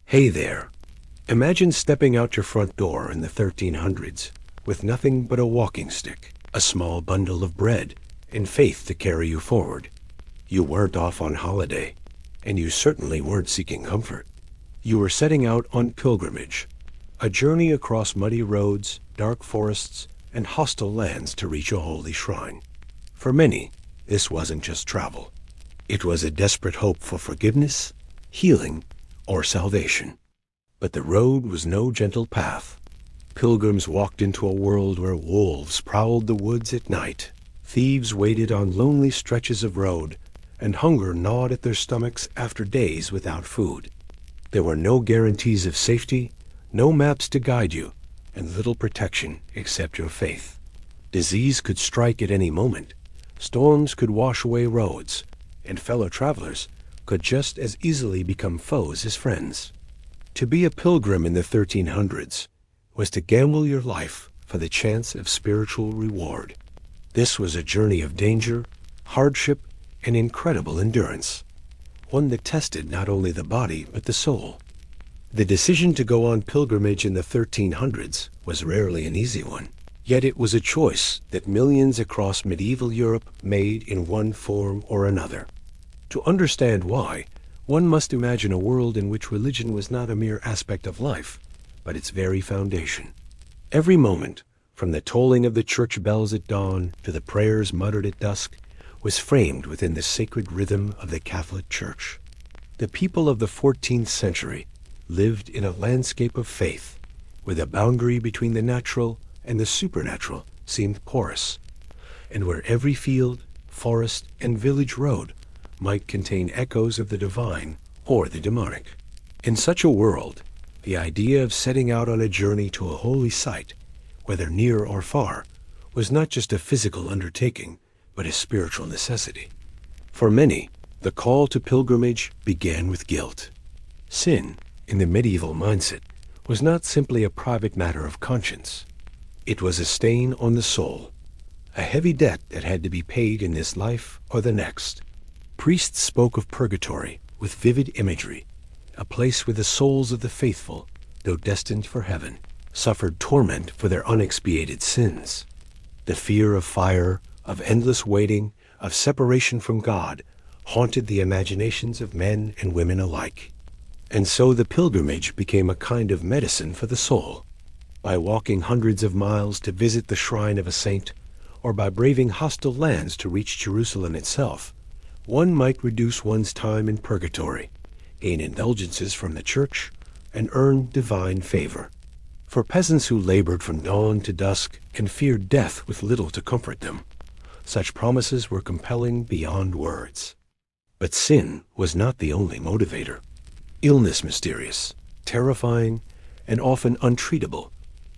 Hey there. Imagine stepping out your front door in the 1300s with nothing but a walking stick, a small bundle of bread, and faith to carry you forward. You weren't off on holiday, and you certainly weren't seeking comfort. You were setting out on pilgrimage, a journey across muddy roads, dark forests, and hostile lands to reach a holy shrine. For many, this wasn't just travel. It was a desperate hope for forgiveness, healing, or salvation. But the road was no gentle path. Pilgrims walked into a world where wolves prowled the woods at night, thieves waited on lonely stretches of road, and hunger gnawed at their stomachs after days without food. There were no guarantees of safety, no maps to guide you, and little protection except your faith. Disease could strike at any moment, storms could wash away roads, and fellow travelers could just as easily become foes as friends. To be a pilgrim in the 1300s was to gamble your life for the chance of spiritual reward. This was a journey of danger, hardship, and incredible endurance, one that tested not only the body but the soul. The decision to go on pilgrimage in the 1300s was rarely an easy one, yet it was a choice that millions across medieval Europe made in one form or another. To understand why, one must imagine a world in which religion was not a mere aspect of life, but its very foundation. Every moment, from the tolling of the church bells at dawn to the prayers muttered at dusk, was framed within the sacred rhythm of the Catholic Church. The people of the 14th century lived in a landscape of faith, where the boundary between the natural and the supernatural seemed porous, and where every field, forest, and village road might contain echoes of the divine or the demonic. In such a world, the idea of setting out on a journey to a holy site, whether near or far, was not just a physical undertaking, but a spiritual necessity. For many, the call to pilgrimage began with guilt. Sin, in the medieval mindset, was not simply a private matter of conscience. It was a stain on the soul, a heavy debt that had to be paid in this life or the next. Priests spoke of purgatory with vivid imagery, a place where the souls of the faithful, though destined for heaven, suffered torment for their unexpiated sins. The fear of fire, of endless waiting, of separation from God, haunted the imaginations of men and women alike. And so the pilgrimage became a kind of medicine for the soul. By walking hundreds of miles to visit the shrine of a saint, or by braving hostile lands to reach Jerusalem itself, one might reduce one's time in purgatory, gain indulgences from the church, and earn divine favor. For peasants who labored from dawn to dusk and feared death with little to comfort them, such promises were compelling beyond words. But sin was not the only motivator. Illness, mysterious, terrifying, and often untreatable,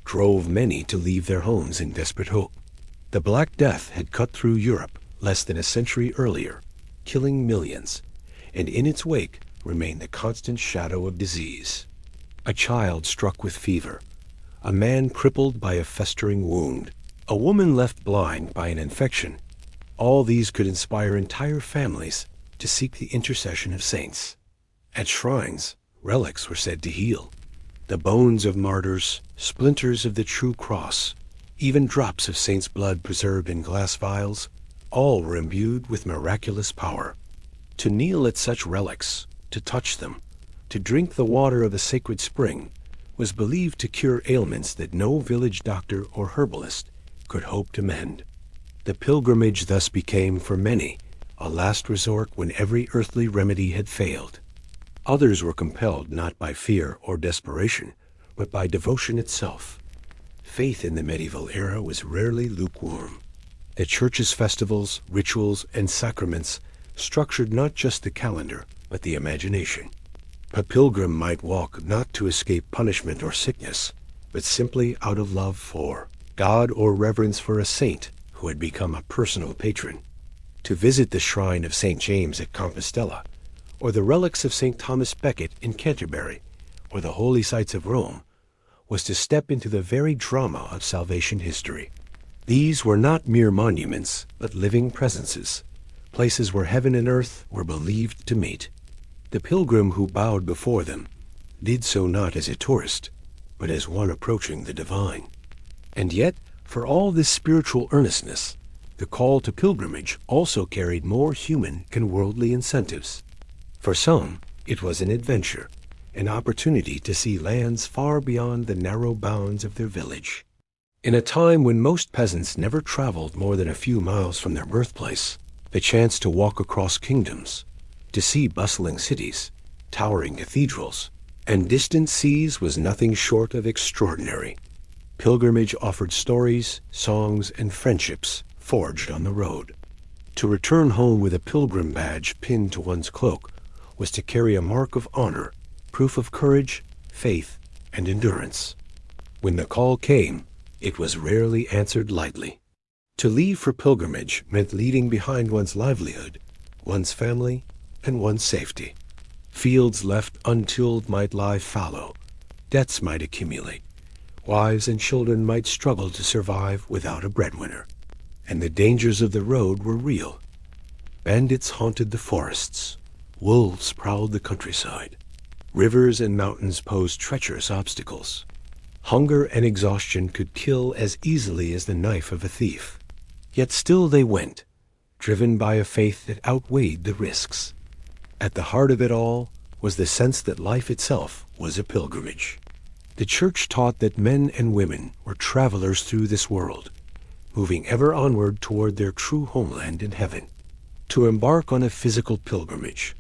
drove many to leave their homes in desperate hope. The Black Death had cut through Europe less than a century earlier, killing millions, and in its wake remained the constant shadow of disease. A child struck with fever, a man crippled by a festering wound, a woman left blind by an infection. All these could inspire entire families to seek the intercession of saints. At shrines, relics were said to heal. The bones of martyrs, splinters of the true cross, even drops of saints' blood preserved in glass vials, all were imbued with miraculous power. To kneel at such relics, to touch them, to drink the water of the sacred spring, was believed to cure ailments that no village doctor or herbalist could hope to mend. The pilgrimage thus became, for many, a last resort when every earthly remedy had failed. Others were compelled not by fear or desperation, but by devotion itself. Faith in the medieval era was rarely lukewarm. The church's festivals, rituals, and sacraments structured not just the calendar, but the imagination. A pilgrim might walk not to escape punishment or sickness, but simply out of love for God or reverence for a saint who had become a personal patron. To visit the shrine of St. James at Compostela, or the relics of St. Thomas Becket in Canterbury, or the holy sites of Rome, was to step into the very drama of salvation history. These were not mere monuments, but living presences, places where heaven and earth were believed to meet. The pilgrim who bowed before them did so not as a tourist, but as one approaching the divine. And yet, for all this spiritual earnestness, the call to pilgrimage also carried more human and worldly incentives. For some, it was an adventure, an opportunity to see lands far beyond the narrow bounds of their village. In a time when most peasants never traveled more than a few miles from their birthplace, the chance to walk across kingdoms, to see bustling cities, towering cathedrals, and distant seas was nothing short of extraordinary. Pilgrimage offered stories, songs, and friendships forged on the road. To return home with a pilgrim badge pinned to one's cloak was to carry a mark of honor, proof of courage, faith, and endurance. When the call came, it was rarely answered lightly. To leave for pilgrimage meant leaving behind one's livelihood, one's family, and one's safety. Fields left untilled might lie fallow, debts might accumulate, wives and children might struggle to survive without a breadwinner. And the dangers of the road were real. Bandits haunted the forests, wolves prowled the countryside, rivers and mountains posed treacherous obstacles. Hunger and exhaustion could kill as easily as the knife of a thief. Yet still they went, driven by a faith that outweighed the risks. At the heart of it all was the sense that life itself was a pilgrimage. The Church taught that men and women were travelers through this world, moving ever onward toward their true homeland in heaven. To embark on a physical pilgrimage,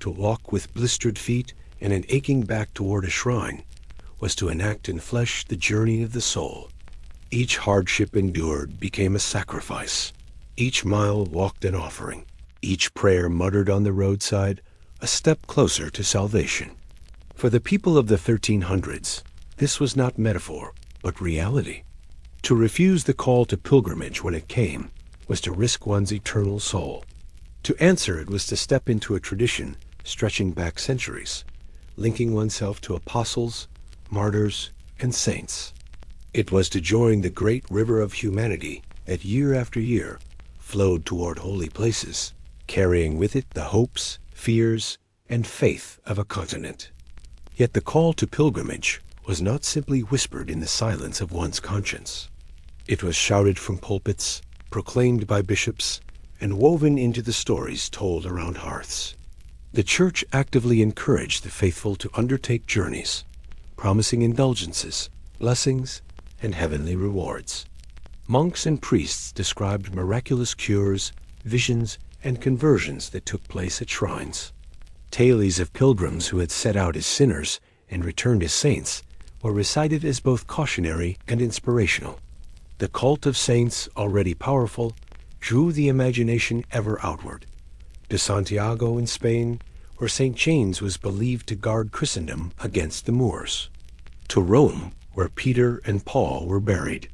to walk with blistered feet and an aching back toward a shrine, was to enact in flesh the journey of the soul. Each hardship endured became a sacrifice. Each mile walked an offering. Each prayer muttered on the roadside, a step closer to salvation. For the people of the 1300s, this was not metaphor, but reality. To refuse the call to pilgrimage when it came was to risk one's eternal soul. To answer it was to step into a tradition stretching back centuries, linking oneself to apostles, martyrs, and saints. It was to join the great river of humanity that year after year flowed toward holy places, carrying with it the hopes, fears, and faith of a continent. Yet the call to pilgrimage was not simply whispered in the silence of one's conscience. It was shouted from pulpits, proclaimed by bishops, and woven into the stories told around hearths. The Church actively encouraged the faithful to undertake journeys, promising indulgences, blessings, and heavenly rewards. Monks and priests described miraculous cures, visions, and conversions that took place at shrines. Tales of pilgrims who had set out as sinners and returned as saints were recited as both cautionary and inspirational. The cult of saints, already powerful, drew the imagination ever outward. To Santiago in Spain, where St. James was believed to guard Christendom against the Moors. To Rome, where Peter and Paul were buried.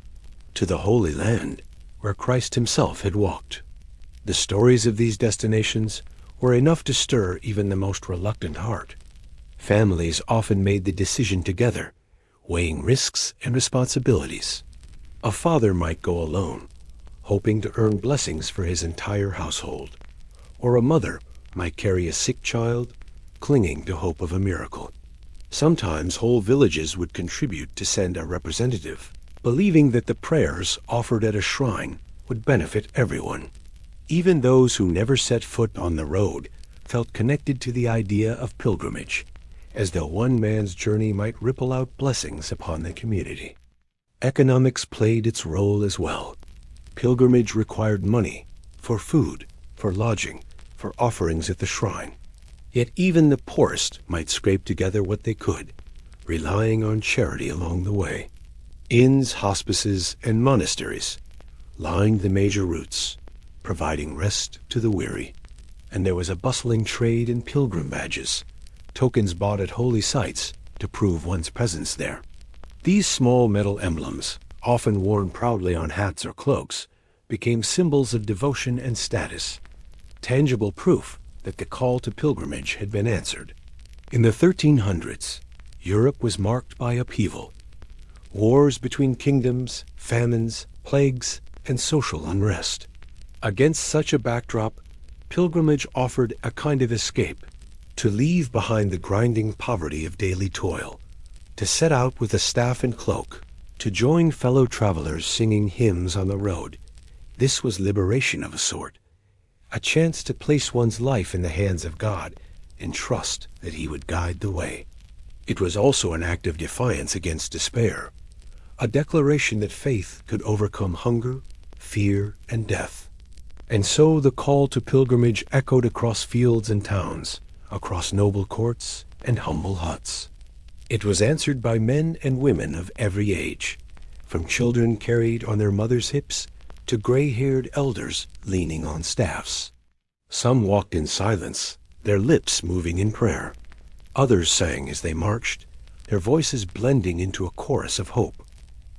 To the Holy Land, where Christ himself had walked. The stories of these destinations were enough to stir even the most reluctant heart. Families often made the decision together, weighing risks and responsibilities. A father might go alone, hoping to earn blessings for his entire household, or a mother might carry a sick child, clinging to hope of a miracle. Sometimes whole villages would contribute to send a representative, believing that the prayers offered at a shrine would benefit everyone. Even those who never set foot on the road felt connected to the idea of pilgrimage, as though one man's journey might ripple out blessings upon the community. Economics played its role as well. Pilgrimage required money for food, for lodging, for offerings at the shrine. Yet even the poorest might scrape together what they could, relying on charity along the way. Inns, hospices, and monasteries lined the major routes, providing rest to the weary. And there was a bustling trade in pilgrim badges, tokens bought at holy sites to prove one's presence there. These small metal emblems, often worn proudly on hats or cloaks, became symbols of devotion and status, tangible proof that the call to pilgrimage had been answered. In the 1300s, Europe was marked by upheaval. Wars between kingdoms, famines, plagues, and social unrest. Against such a backdrop, pilgrimage offered a kind of escape, to leave behind the grinding poverty of daily toil, to set out with a staff and cloak, to join fellow travelers singing hymns on the road. This was liberation of a sort, a chance to place one's life in the hands of God and trust that He would guide the way. It was also an act of defiance against despair, a declaration that faith could overcome hunger, fear, and death. And so the call to pilgrimage echoed across fields and towns, across noble courts and humble huts. It was answered by men and women of every age, from children carried on their mothers' hips to gray-haired elders leaning on staffs. Some walked in silence, their lips moving in prayer. Others sang as they marched, their voices blending into a chorus of hope.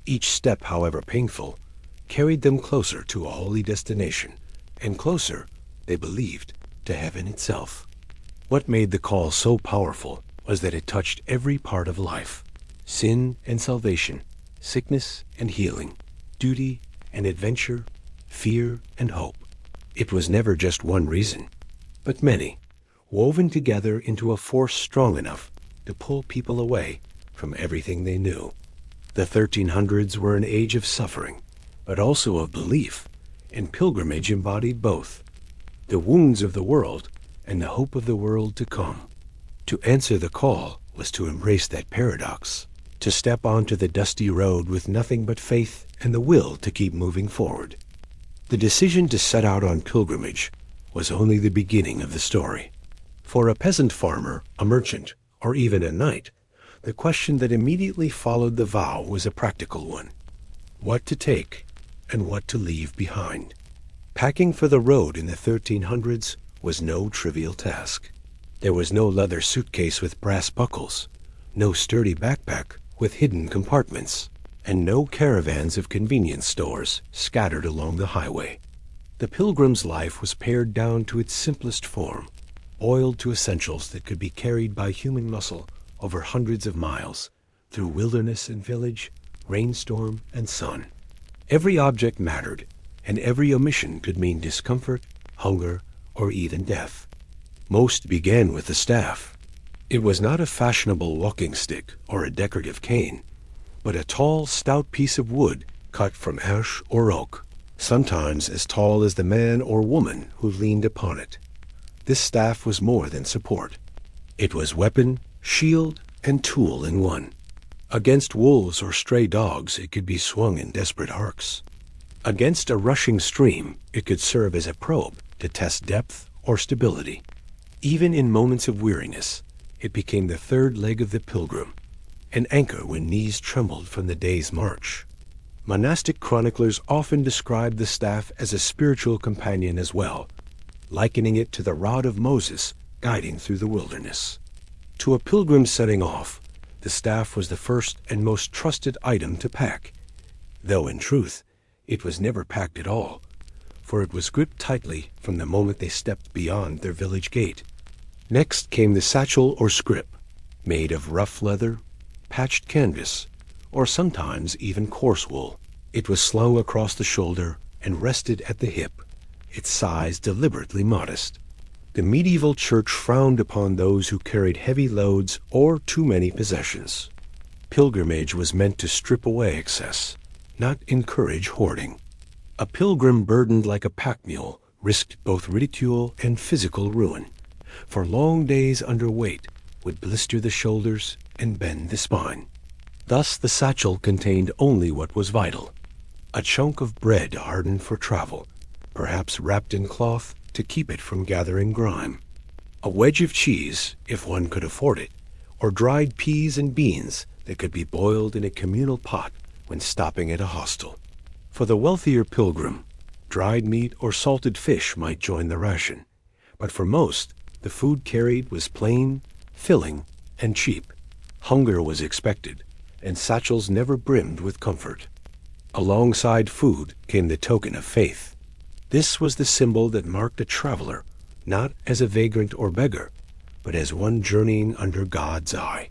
Each step, however painful, carried them closer to a holy destination, and closer, they believed, to heaven itself. What made the call so powerful was that it touched every part of life: sin and salvation, sickness and healing, duty and adventure, fear and hope. It was never just one reason, but many, woven together into a force strong enough to pull people away from everything they knew. The 1300s were an age of suffering, but also of belief, and pilgrimage embodied both: the wounds of the world and the hope of the world to come. To answer the call was to embrace that paradox, to step onto the dusty road with nothing but faith and the will to keep moving forward. The decision to set out on pilgrimage was only the beginning of the story. For a peasant farmer, a merchant, or even a knight, the question that immediately followed the vow was a practical one: what to take and what to leave behind. Packing for the road in the 1300s was no trivial task. There was no leather suitcase with brass buckles, no sturdy backpack with hidden compartments, and no caravans of convenience stores scattered along the highway. The pilgrim's life was pared down to its simplest form, boiled to essentials that could be carried by human muscle over hundreds of miles, through wilderness and village, rainstorm and sun. Every object mattered, and every omission could mean discomfort, hunger, or even death. Most began with the staff. It was not a fashionable walking stick or a decorative cane, but a tall, stout piece of wood cut from ash or oak, sometimes as tall as the man or woman who leaned upon it. This staff was more than support. It was weapon, shield, and tool in one. Against wolves or stray dogs, it could be swung in desperate arcs. Against a rushing stream, it could serve as a probe to test depth or stability. Even in moments of weariness, it became the third leg of the pilgrim, an anchor when knees trembled from the day's march. Monastic chroniclers often described the staff as a spiritual companion as well, likening it to the rod of Moses guiding through the wilderness. To a pilgrim setting off, the staff was the first and most trusted item to pack, though in truth, it was never packed at all, for it was gripped tightly from the moment they stepped beyond their village gate. Next came the satchel or scrip, made of rough leather, patched canvas, or sometimes even coarse wool. It was slung across the shoulder and rested at the hip, its size deliberately modest. The medieval church frowned upon those who carried heavy loads or too many possessions. Pilgrimage was meant to strip away excess, not encourage hoarding. A pilgrim burdened like a pack mule risked both ridicule and physical ruin, for long days under weight would blister the shoulders and bend the spine. Thus the satchel contained only what was vital: a chunk of bread hardened for travel, perhaps wrapped in cloth to keep it from gathering grime, a wedge of cheese, if one could afford it, or dried peas and beans that could be boiled in a communal pot when stopping at a hostel. For the wealthier pilgrim, dried meat or salted fish might join the ration, but for most, the food carried was plain, filling, and cheap. Hunger was expected, and satchels never brimmed with comfort. Alongside food came the token of faith. This was the symbol that marked a traveler, not as a vagrant or beggar, but as one journeying under God's eye.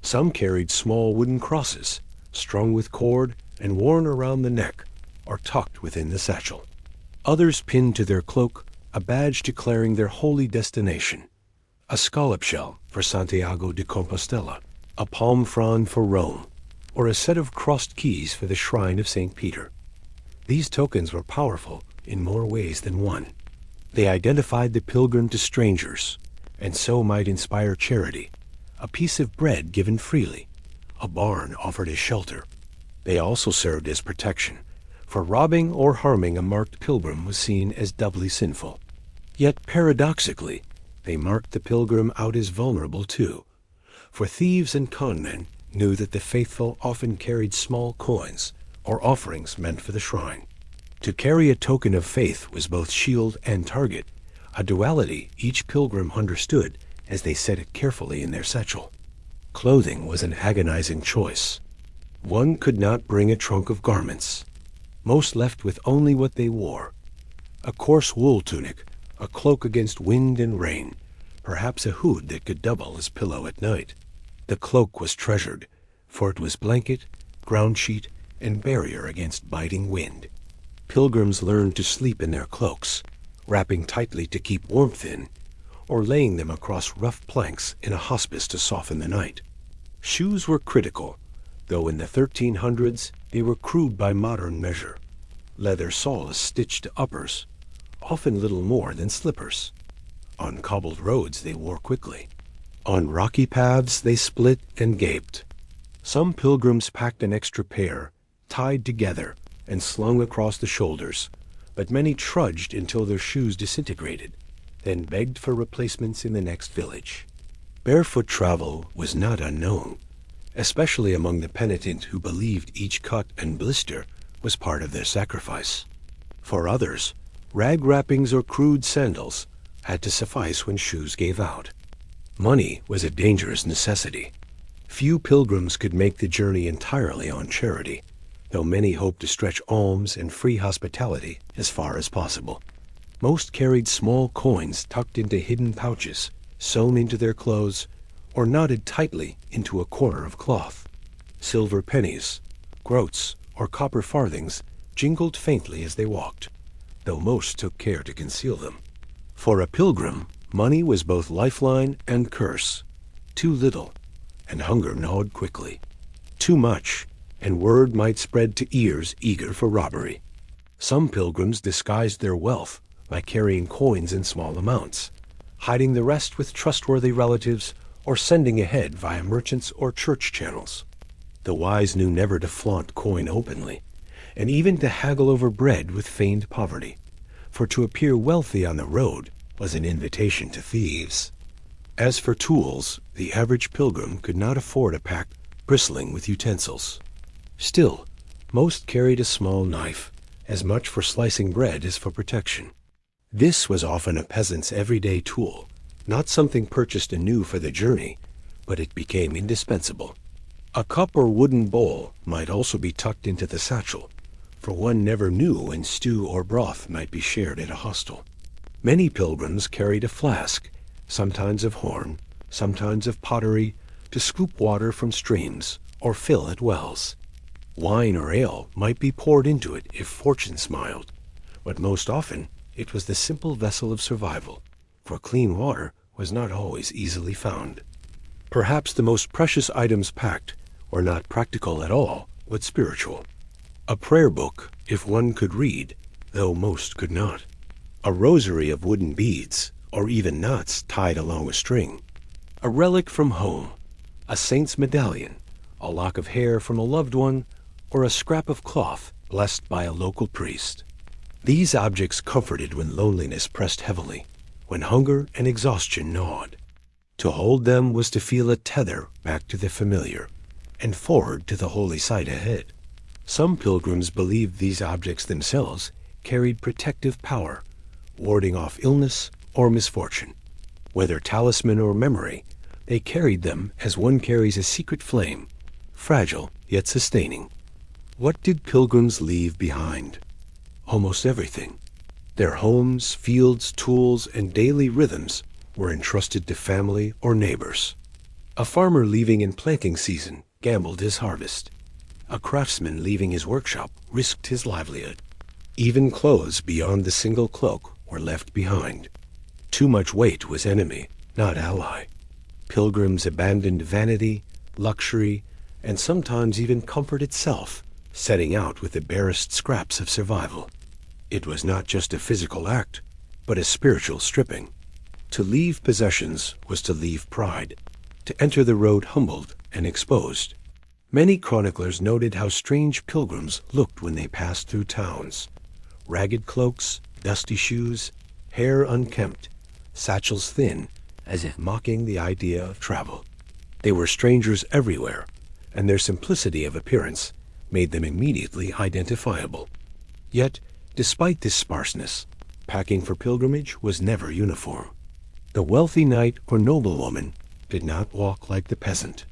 Some carried small wooden crosses, strung with cord and worn around the neck, or tucked within the satchel. Others pinned to their cloak a badge declaring their holy destination, a scallop shell for Santiago de Compostela, a palm frond for Rome, or a set of crossed keys for the shrine of St. Peter. These tokens were powerful in more ways than one. They identified the pilgrim to strangers, and so might inspire charity. A piece of bread given freely, a barn offered as shelter. They also served as protection, for robbing or harming a marked pilgrim was seen as doubly sinful. Yet paradoxically, they marked the pilgrim out as vulnerable too, for thieves and conmen knew that the faithful often carried small coins or offerings meant for the shrine. To carry a token of faith was both shield and target, a duality each pilgrim understood as they set it carefully in their satchel. Clothing was an agonizing choice. One could not bring a trunk of garments. Most left with only what they wore: a coarse wool tunic, a cloak against wind and rain, perhaps a hood that could double as pillow at night. The cloak was treasured, for it was blanket, ground sheet, and barrier against biting wind. Pilgrims learned to sleep in their cloaks, wrapping tightly to keep warmth in, or laying them across rough planks in a hospice to soften the night. Shoes were critical, though in the 1300s they were crude by modern measure. Leather soles stitched to uppers, often little more than slippers. On cobbled roads they wore quickly. On rocky paths they split and gaped. Some pilgrims packed an extra pair, tied together and slung across the shoulders, but many trudged until their shoes disintegrated, then begged for replacements in the next village. Barefoot travel was not unknown, especially among the penitent who believed each cut and blister was part of their sacrifice. For others, rag wrappings or crude sandals had to suffice when shoes gave out. Money was a dangerous necessity. Few pilgrims could make the journey entirely on charity, though many hoped to stretch alms and free hospitality as far as possible. Most carried small coins tucked into hidden pouches, sewn into their clothes, or knotted tightly into a corner of cloth. Silver pennies, groats, or copper farthings jingled faintly as they walked, though most took care to conceal them. For a pilgrim, money was both lifeline and curse. Too little, and hunger gnawed quickly. Too much, and word might spread to ears eager for robbery. Some pilgrims disguised their wealth by carrying coins in small amounts, hiding the rest with trustworthy relatives or sending ahead via merchants or church channels. The wise knew never to flaunt coin openly, and even to haggle over bread with feigned poverty, for to appear wealthy on the road was an invitation to thieves. As for tools, the average pilgrim could not afford a pack bristling with utensils. Still, most carried a small knife, as much for slicing bread as for protection. This was often a peasant's everyday tool, not something purchased anew for the journey, but it became indispensable. A cup or wooden bowl might also be tucked into the satchel, for one never knew when stew or broth might be shared at a hostel. Many pilgrims carried a flask, sometimes of horn, sometimes of pottery, to scoop water from streams or fill at wells. Wine or ale might be poured into it if fortune smiled, but most often it was the simple vessel of survival, for clean water was not always easily found. Perhaps the most precious items packed were not practical at all, but spiritual. A prayer book, if one could read, though most could not. A rosary of wooden beads, or even knots tied along a string. A relic from home, a saint's medallion, a lock of hair from a loved one, or a scrap of cloth blessed by a local priest. These objects comforted when loneliness pressed heavily, when hunger and exhaustion gnawed. To hold them was to feel a tether back to the familiar, and forward to the holy site ahead. Some pilgrims believed these objects themselves carried protective power, warding off illness or misfortune. Whether talisman or memory, they carried them as one carries a secret flame, fragile yet sustaining. What did pilgrims leave behind? Almost everything. Their homes, fields, tools, and daily rhythms were entrusted to family or neighbors. A farmer leaving in planting season gambled his harvest. A craftsman leaving his workshop risked his livelihood. Even clothes beyond the single cloak were left behind. Too much weight was enemy, not ally. Pilgrims abandoned vanity, luxury, and sometimes even comfort itself, setting out with the barest scraps of survival. It was not just a physical act, but a spiritual stripping. To leave possessions was to leave pride, to enter the road humbled and exposed. Many chroniclers noted how strange pilgrims looked when they passed through towns. Ragged cloaks, dusty shoes, hair unkempt, satchels thin, as if mocking the idea of travel. They were strangers everywhere, and their simplicity of appearance made them immediately identifiable. Yet, despite this sparseness, packing for pilgrimage was never uniform. The wealthy knight or noblewoman did not walk like the peasant.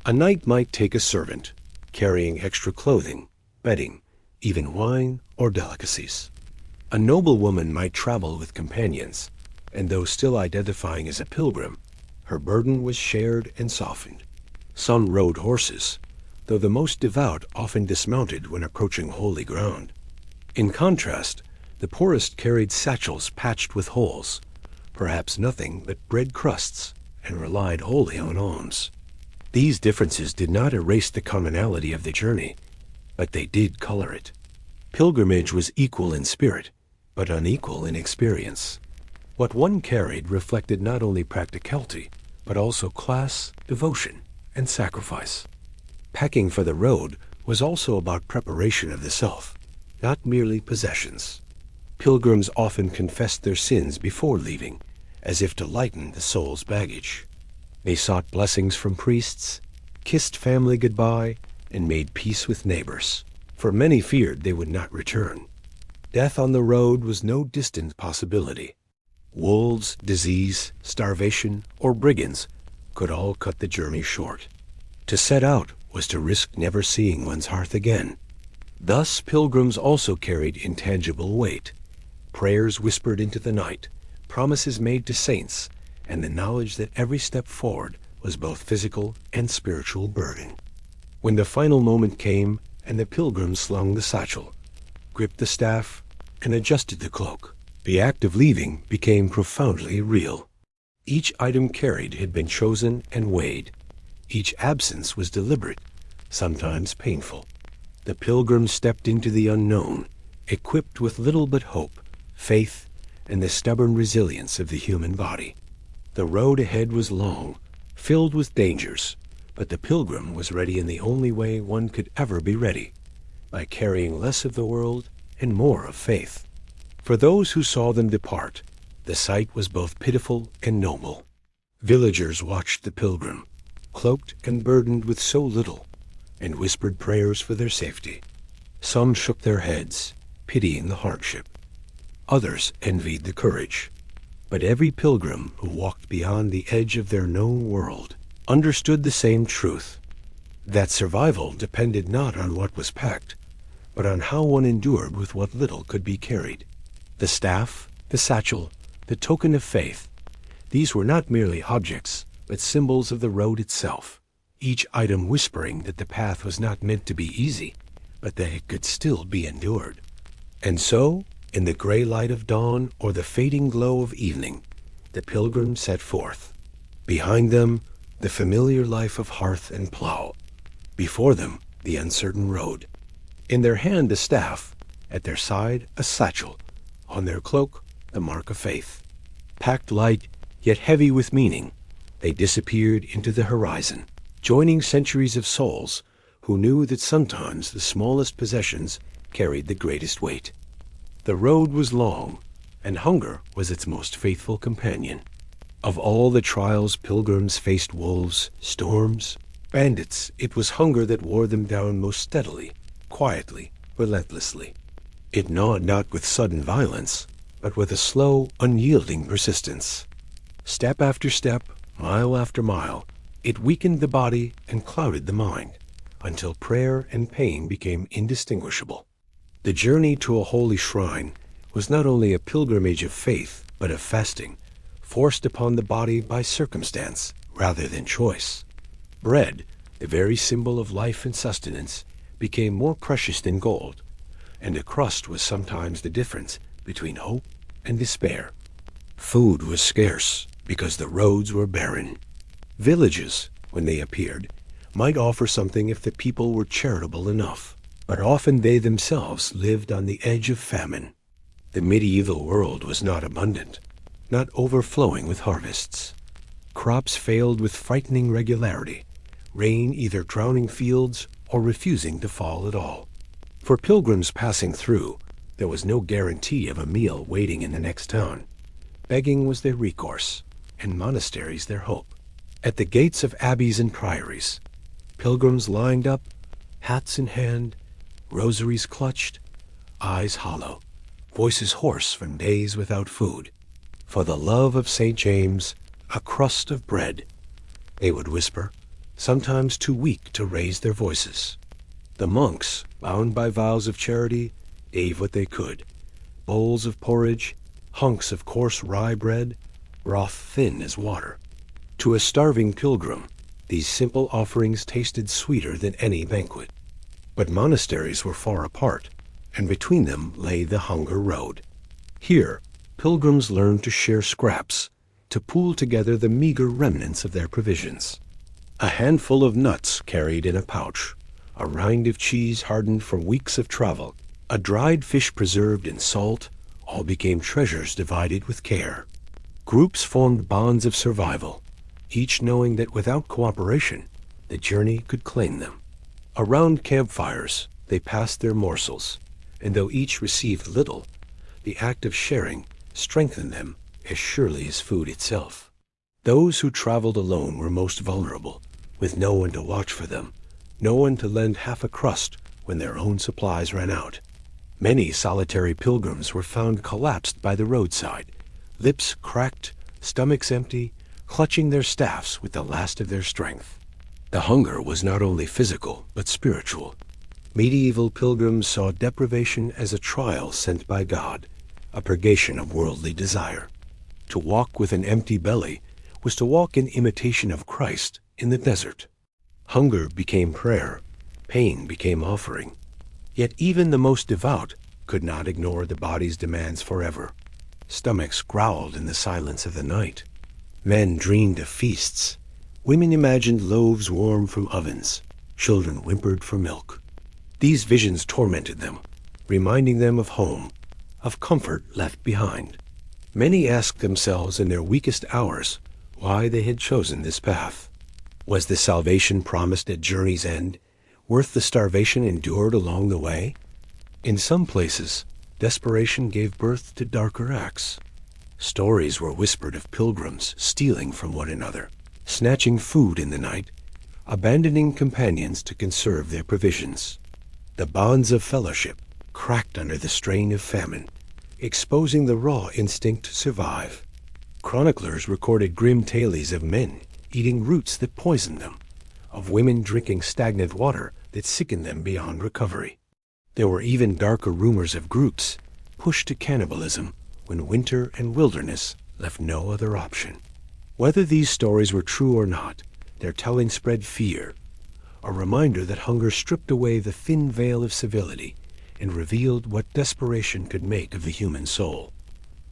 A knight might take a servant, carrying extra clothing, bedding, even wine or delicacies. A noblewoman might travel with companions, and though still identifying as a pilgrim, her burden was shared and softened. Some rode horses, though the most devout often dismounted when approaching holy ground. In contrast, the poorest carried satchels patched with holes, perhaps nothing but bread crusts, and relied wholly on alms. These differences did not erase the commonality of the journey, but they did color it. Pilgrimage was equal in spirit, but unequal in experience. What one carried reflected not only practicality, but also class, devotion, and sacrifice. Packing for the road was also about preparation of the self, not merely possessions. Pilgrims often confessed their sins before leaving, as if to lighten the soul's baggage. They sought blessings from priests, kissed family goodbye, and made peace with neighbors, for many feared they would not return. Death on the road was no distant possibility. Wolves, disease, starvation, or brigands could all cut the journey short. To set out was to risk never seeing one's hearth again. Thus pilgrims also carried intangible weight. Prayers whispered into the night, promises made to saints, and the knowledge that every step forward was both physical and spiritual burden. When the final moment came and the pilgrim slung the satchel, gripped the staff, and adjusted the cloak, the act of leaving became profoundly real. Each item carried had been chosen and weighed. Each absence was deliberate, sometimes painful. The pilgrim stepped into the unknown, equipped with little but hope, faith, and the stubborn resilience of the human body. The road ahead was long, filled with dangers, but the pilgrim was ready in the only way one could ever be ready, by carrying less of the world and more of faith. For those who saw them depart, the sight was both pitiful and noble. Villagers watched the pilgrim, cloaked and burdened with so little, and whispered prayers for their safety. Some shook their heads, pitying the hardship. Others envied the courage. But every pilgrim who walked beyond the edge of their known world understood the same truth, that survival depended not on what was packed, but on how one endured with what little could be carried. The staff, the satchel, the token of faith, these were not merely objects, but symbols of the road itself, each item whispering that the path was not meant to be easy, but that it could still be endured. And so, in the gray light of dawn or the fading glow of evening, the pilgrims set forth. Behind them, the familiar life of hearth and plow. Before them, the uncertain road. In their hand a staff, at their side a satchel, on their cloak the mark of faith. Packed light, yet heavy with meaning, they disappeared into the horizon, joining centuries of souls who knew that sometimes the smallest possessions carried the greatest weight. The road was long, and hunger was its most faithful companion. Of all the trials pilgrims faced, wolves, storms, bandits, it was hunger that wore them down most steadily, quietly, relentlessly. It gnawed not with sudden violence, but with a slow, unyielding persistence. Step after step, mile after mile, it weakened the body and clouded the mind, until prayer and pain became indistinguishable. The journey to a holy shrine was not only a pilgrimage of faith, but of fasting, forced upon the body by circumstance rather than choice. Bread, the very symbol of life and sustenance, became more precious than gold, and a crust was sometimes the difference between hope and despair. Food was scarce, because the roads were barren. Villages, when they appeared, might offer something if the people were charitable enough, but often they themselves lived on the edge of famine. The medieval world was not abundant, not overflowing with harvests. Crops failed with frightening regularity, rain either drowning fields or refusing to fall at all. For pilgrims passing through, there was no guarantee of a meal waiting in the next town. Begging was their recourse, and monasteries their hope. At the gates of abbeys and priories, pilgrims lined up, hats in hand, rosaries clutched, eyes hollow, voices hoarse from days without food. "For the love of St. James, a crust of bread," they would whisper, sometimes too weak to raise their voices. The monks, bound by vows of charity, gave what they could: bowls of porridge, hunks of coarse rye bread, broth thin as water. To a starving pilgrim, these simple offerings tasted sweeter than any banquet. But monasteries were far apart, and between them lay the hunger road. Here, pilgrims learned to share scraps, to pool together the meager remnants of their provisions. A handful of nuts carried in a pouch, a rind of cheese hardened from weeks of travel, a dried fish preserved in salt, all became treasures divided with care. Groups formed bonds of survival, each knowing that without cooperation, the journey could claim them. Around campfires, they passed their morsels, and though each received little, the act of sharing strengthened them as surely as food itself. Those who traveled alone were most vulnerable, with no one to watch for them, no one to lend half a crust when their own supplies ran out. Many solitary pilgrims were found collapsed by the roadside, lips cracked, stomachs empty, clutching their staffs with the last of their strength. The hunger was not only physical, but spiritual. Medieval pilgrims saw deprivation as a trial sent by God, a purgation of worldly desire. To walk with an empty belly was to walk in imitation of Christ in the desert. Hunger became prayer, pain became offering. Yet even the most devout could not ignore the body's demands forever. Stomachs growled in the silence of the night. Men dreamed of feasts. Women imagined loaves warm from ovens. Children whimpered for milk. These visions tormented them, reminding them of home, of comfort left behind. Many asked themselves in their weakest hours why they had chosen this path. Was the salvation promised at journey's end worth the starvation endured along the way? In some places, desperation gave birth to darker acts. Stories were whispered of pilgrims stealing from one another, snatching food in the night, abandoning companions to conserve their provisions. The bonds of fellowship cracked under the strain of famine, exposing the raw instinct to survive. Chroniclers recorded grim tales of men eating roots that poisoned them, of women drinking stagnant water that sickened them beyond recovery. There were even darker rumors of groups pushed to cannibalism when winter and wilderness left no other option. Whether these stories were true or not, their telling spread fear, a reminder that hunger stripped away the thin veil of civility and revealed what desperation could make of the human soul.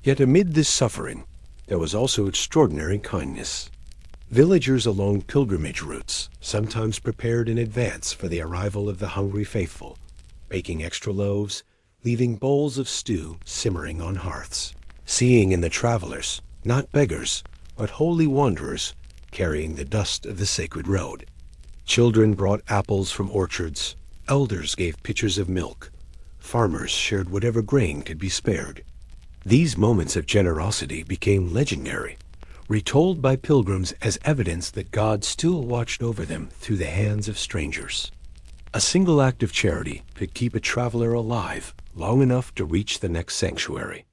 Yet amid this suffering, there was also extraordinary kindness. Villagers along pilgrimage routes sometimes prepared in advance for the arrival of the hungry faithful, baking extra loaves, leaving bowls of stew simmering on hearths, seeing in the travelers not beggars, but holy wanderers carrying the dust of the sacred road. Children brought apples from orchards, elders gave pitchers of milk, farmers shared whatever grain could be spared. These moments of generosity became legendary, retold by pilgrims as evidence that God still watched over them through the hands of strangers. A single act of charity could keep a traveler alive long enough to reach the next sanctuary.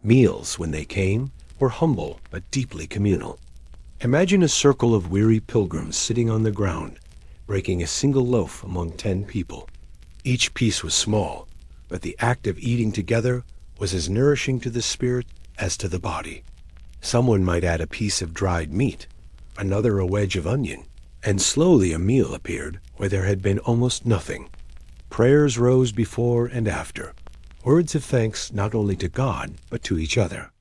Meals, when they came, were humble but deeply communal. Imagine a circle of weary pilgrims sitting on the ground, breaking a single loaf among 10 people. Each piece was small, but the act of eating together was as nourishing to the spirit as to the body. Someone might add a piece of dried meat, another a wedge of onion, and slowly a meal appeared where there had been almost nothing. Prayers rose before and after, words of thanks not only to God but to each other.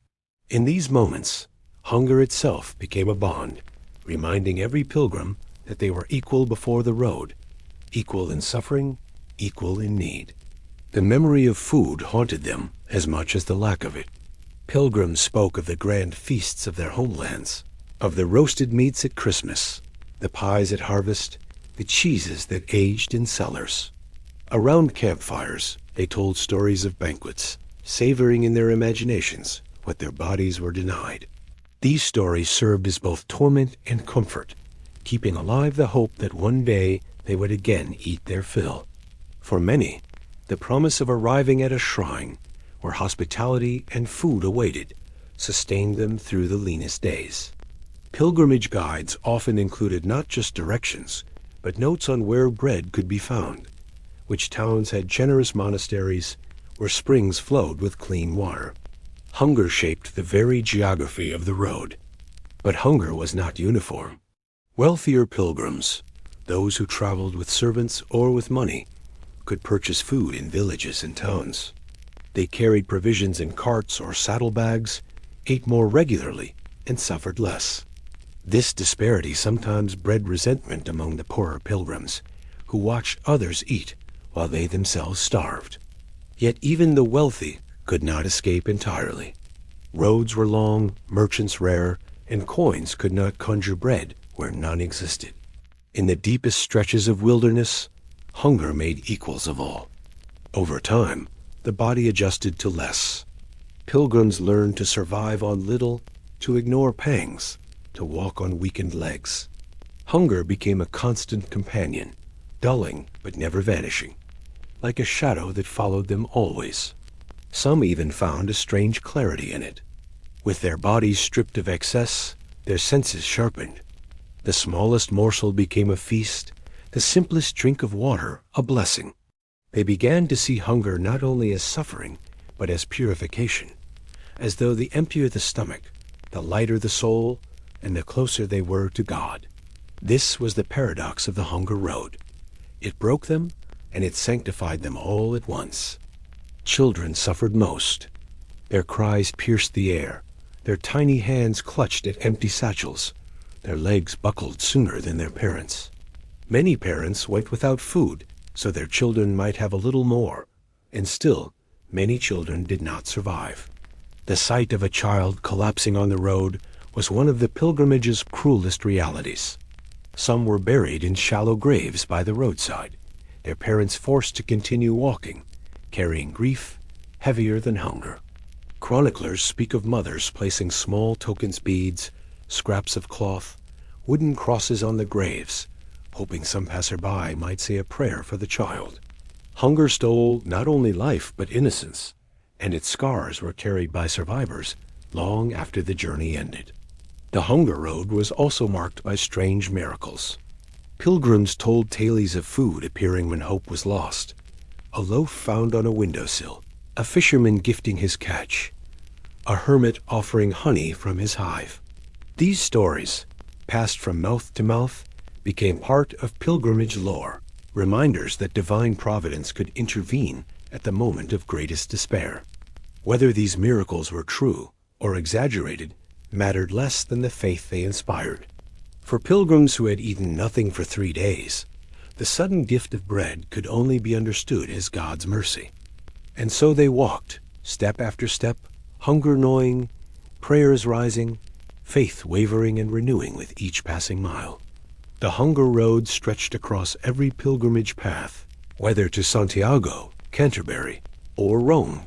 In these moments, Hunger itself became a bond, reminding every pilgrim that they were equal before the road, equal in suffering, equal in need. The memory of food haunted them as much as the lack of it. Pilgrims spoke of the grand feasts of their homelands, of the roasted meats at Christmas, the pies at harvest, the cheeses that aged in cellars. Around campfires, they told stories of banquets, savoring in their imaginations what their bodies were denied. These stories served as both torment and comfort, keeping alive the hope that one day they would again eat their fill. For many, the promise of arriving at a shrine where hospitality and food awaited sustained them through the leanest days. Pilgrimage guides often included not just directions, but notes on where bread could be found, which towns had generous monasteries, where springs flowed with clean water. Hunger shaped the very geography of the road. But hunger was not uniform. Wealthier pilgrims, those who traveled with servants or with money, could purchase food in villages and towns. They carried provisions in carts or saddlebags, ate more regularly, and suffered less. This disparity sometimes bred resentment among the poorer pilgrims, who watched others eat while they themselves starved. Yet even the wealthy could not escape entirely. Roads were long, merchants rare, and coins could not conjure bread where none existed. In the deepest stretches of wilderness, hunger made equals of all. Over time, the body adjusted to less. Pilgrims learned to survive on little, to ignore pangs, to walk on weakened legs. Hunger became a constant companion, dulling but never vanishing, like a shadow that followed them always. Some even found a strange clarity in it. With their bodies stripped of excess, their senses sharpened. The smallest morsel became a feast, the simplest drink of water a blessing. They began to see hunger not only as suffering, but as purification, as though the emptier the stomach, the lighter the soul, and the closer they were to God. This was the paradox of the hunger road. It broke them, and it sanctified them all at once. Children suffered most. Their cries pierced the air. Their tiny hands clutched at empty satchels. Their legs buckled sooner than their parents. Many parents went without food so their children might have a little more, and still, many children did not survive. The sight of a child collapsing on the road was one of the pilgrimage's cruelest realities. Some were buried in shallow graves by the roadside, their parents forced to continue walking, carrying grief heavier than hunger. Chroniclers speak of mothers placing small tokens, beads, scraps of cloth, wooden crosses on the graves, hoping some passerby might say a prayer for the child. Hunger stole not only life but innocence, and its scars were carried by survivors long after the journey ended. The hunger road was also marked by strange miracles. Pilgrims told tales of food appearing when hope was lost, a loaf found on a windowsill, a fisherman gifting his catch, a hermit offering honey from his hive. These stories, passed from mouth to mouth, became part of pilgrimage lore, reminders that divine providence could intervene at the moment of greatest despair. Whether these miracles were true or exaggerated mattered less than the faith they inspired. For pilgrims who had eaten nothing for 3 days, the sudden gift of bread could only be understood as God's mercy. And so they walked, step after step, hunger gnawing, prayers rising, faith wavering and renewing with each passing mile. The hunger road stretched across every pilgrimage path, whether to Santiago, Canterbury, or Rome.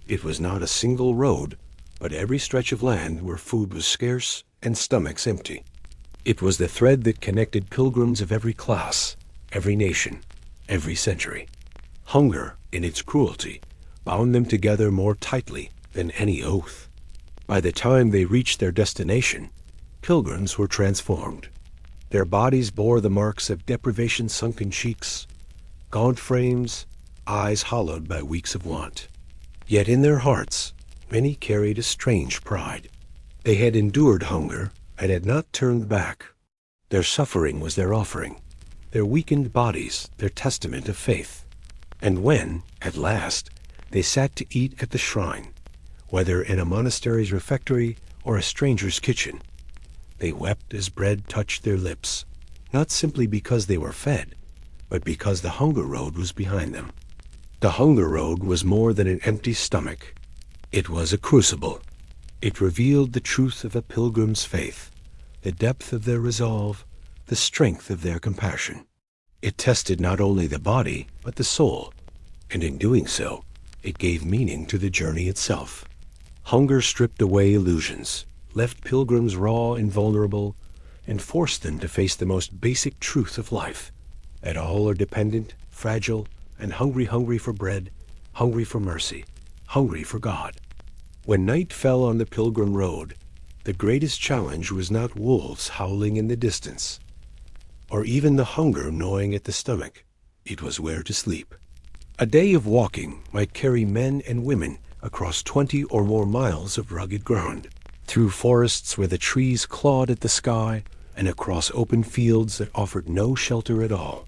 It was not a single road, but every stretch of land where food was scarce and stomachs empty. It was the thread that connected pilgrims of every class, every nation, every century. Hunger, in its cruelty, bound them together more tightly than any oath. By the time they reached their destination, pilgrims were transformed. Their bodies bore the marks of deprivation-sunken cheeks, gaunt frames, eyes hollowed by weeks of want. Yet in their hearts, many carried a strange pride. They had endured hunger and had not turned back. Their suffering was their offering, their weakened bodies their testament of faith. And when, at last, they sat to eat at the shrine, whether in a monastery's refectory or a stranger's kitchen. They wept as bread touched their lips, not simply because they were fed, but because the hunger road was behind them. The hunger road was more than an empty stomach. It was a crucible. It revealed the truth of a pilgrim's faith, the depth of their resolve, the strength of their compassion. It tested not only the body, but the soul, and in doing so, it gave meaning to the journey itself. Hunger stripped away illusions, left pilgrims raw and vulnerable, and forced them to face the most basic truth of life, that all are dependent, fragile, and hungry for bread, hungry for mercy, hungry for God. When night fell on the pilgrim road, the greatest challenge was not wolves howling in the distance, or even the hunger gnawing at the stomach. It was where to sleep. A day of walking might carry men and women across 20 or more miles of rugged ground, through forests where the trees clawed at the sky, and across open fields that offered no shelter at all.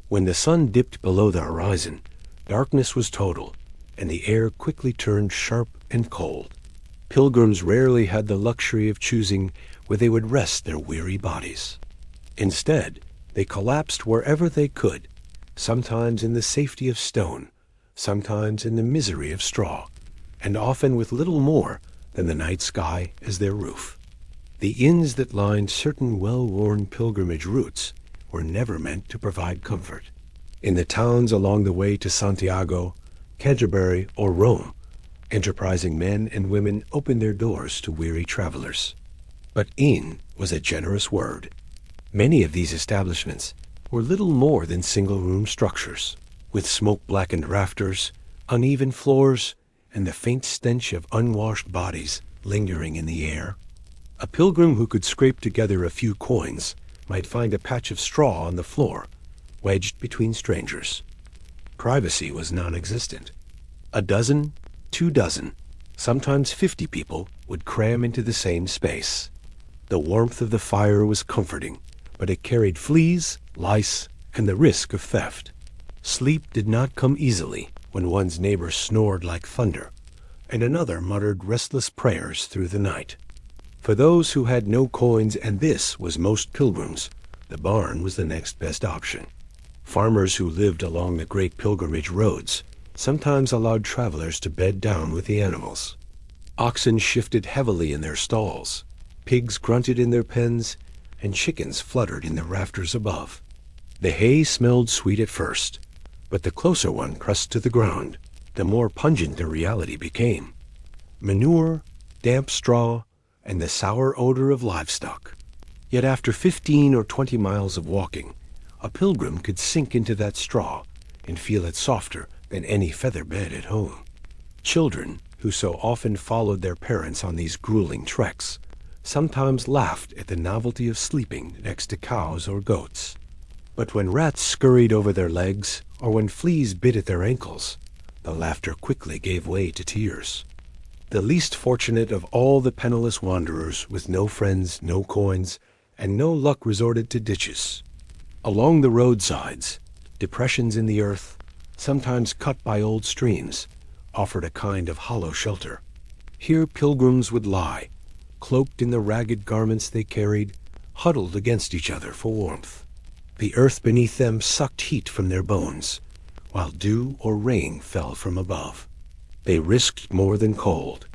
When the sun dipped below the horizon, darkness was total, and the air quickly turned sharp and cold. Pilgrims rarely had the luxury of choosing where they would rest their weary bodies. Instead, they collapsed wherever they could, sometimes in the safety of stone, sometimes in the misery of straw, and often with little more than the night sky as their roof. The inns that lined certain well-worn pilgrimage routes were never meant to provide comfort. In the towns along the way to Santiago, Canterbury, or Rome, enterprising men and women opened their doors to weary travelers. But inn was a generous word. Many of these establishments were little more than single-room structures, with smoke-blackened rafters, uneven floors, and the faint stench of unwashed bodies lingering in the air. A pilgrim who could scrape together a few coins might find a patch of straw on the floor, wedged between strangers. Privacy was non-existent. A dozen, 2 dozen, sometimes 50 people would cram into the same space. The warmth of the fire was comforting, but it carried fleas, lice, and the risk of theft. Sleep did not come easily when one's neighbor snored like thunder, and another muttered restless prayers through the night. For those who had no coins, and this was most pilgrims, the barn was the next best option. Farmers who lived along the great pilgrimage roads sometimes allowed travelers to bed down with the animals. Oxen shifted heavily in their stalls, pigs grunted in their pens, and chickens fluttered in the rafters above. The hay smelled sweet at first, but the closer one pressed to the ground, the more pungent the reality became. Manure, damp straw, and the sour odor of livestock. Yet after 15 or 20 miles of walking, a pilgrim could sink into that straw and feel it softer than any feather bed at home. Children, who so often followed their parents on these grueling treks, sometimes laughed at the novelty of sleeping next to cows or goats. But when rats scurried over their legs, or when fleas bit at their ankles, the laughter quickly gave way to tears. The least fortunate of all the penniless wanderers, with no friends, no coins, and no luck, resorted to ditches. Along the roadsides, depressions in the earth, sometimes cut by old streams, offered a kind of hollow shelter. Here pilgrims would lie, cloaked in the ragged garments they carried, huddled against each other for warmth. The earth beneath them sucked heat from their bones, while dew or rain fell from above. They risked more than cold.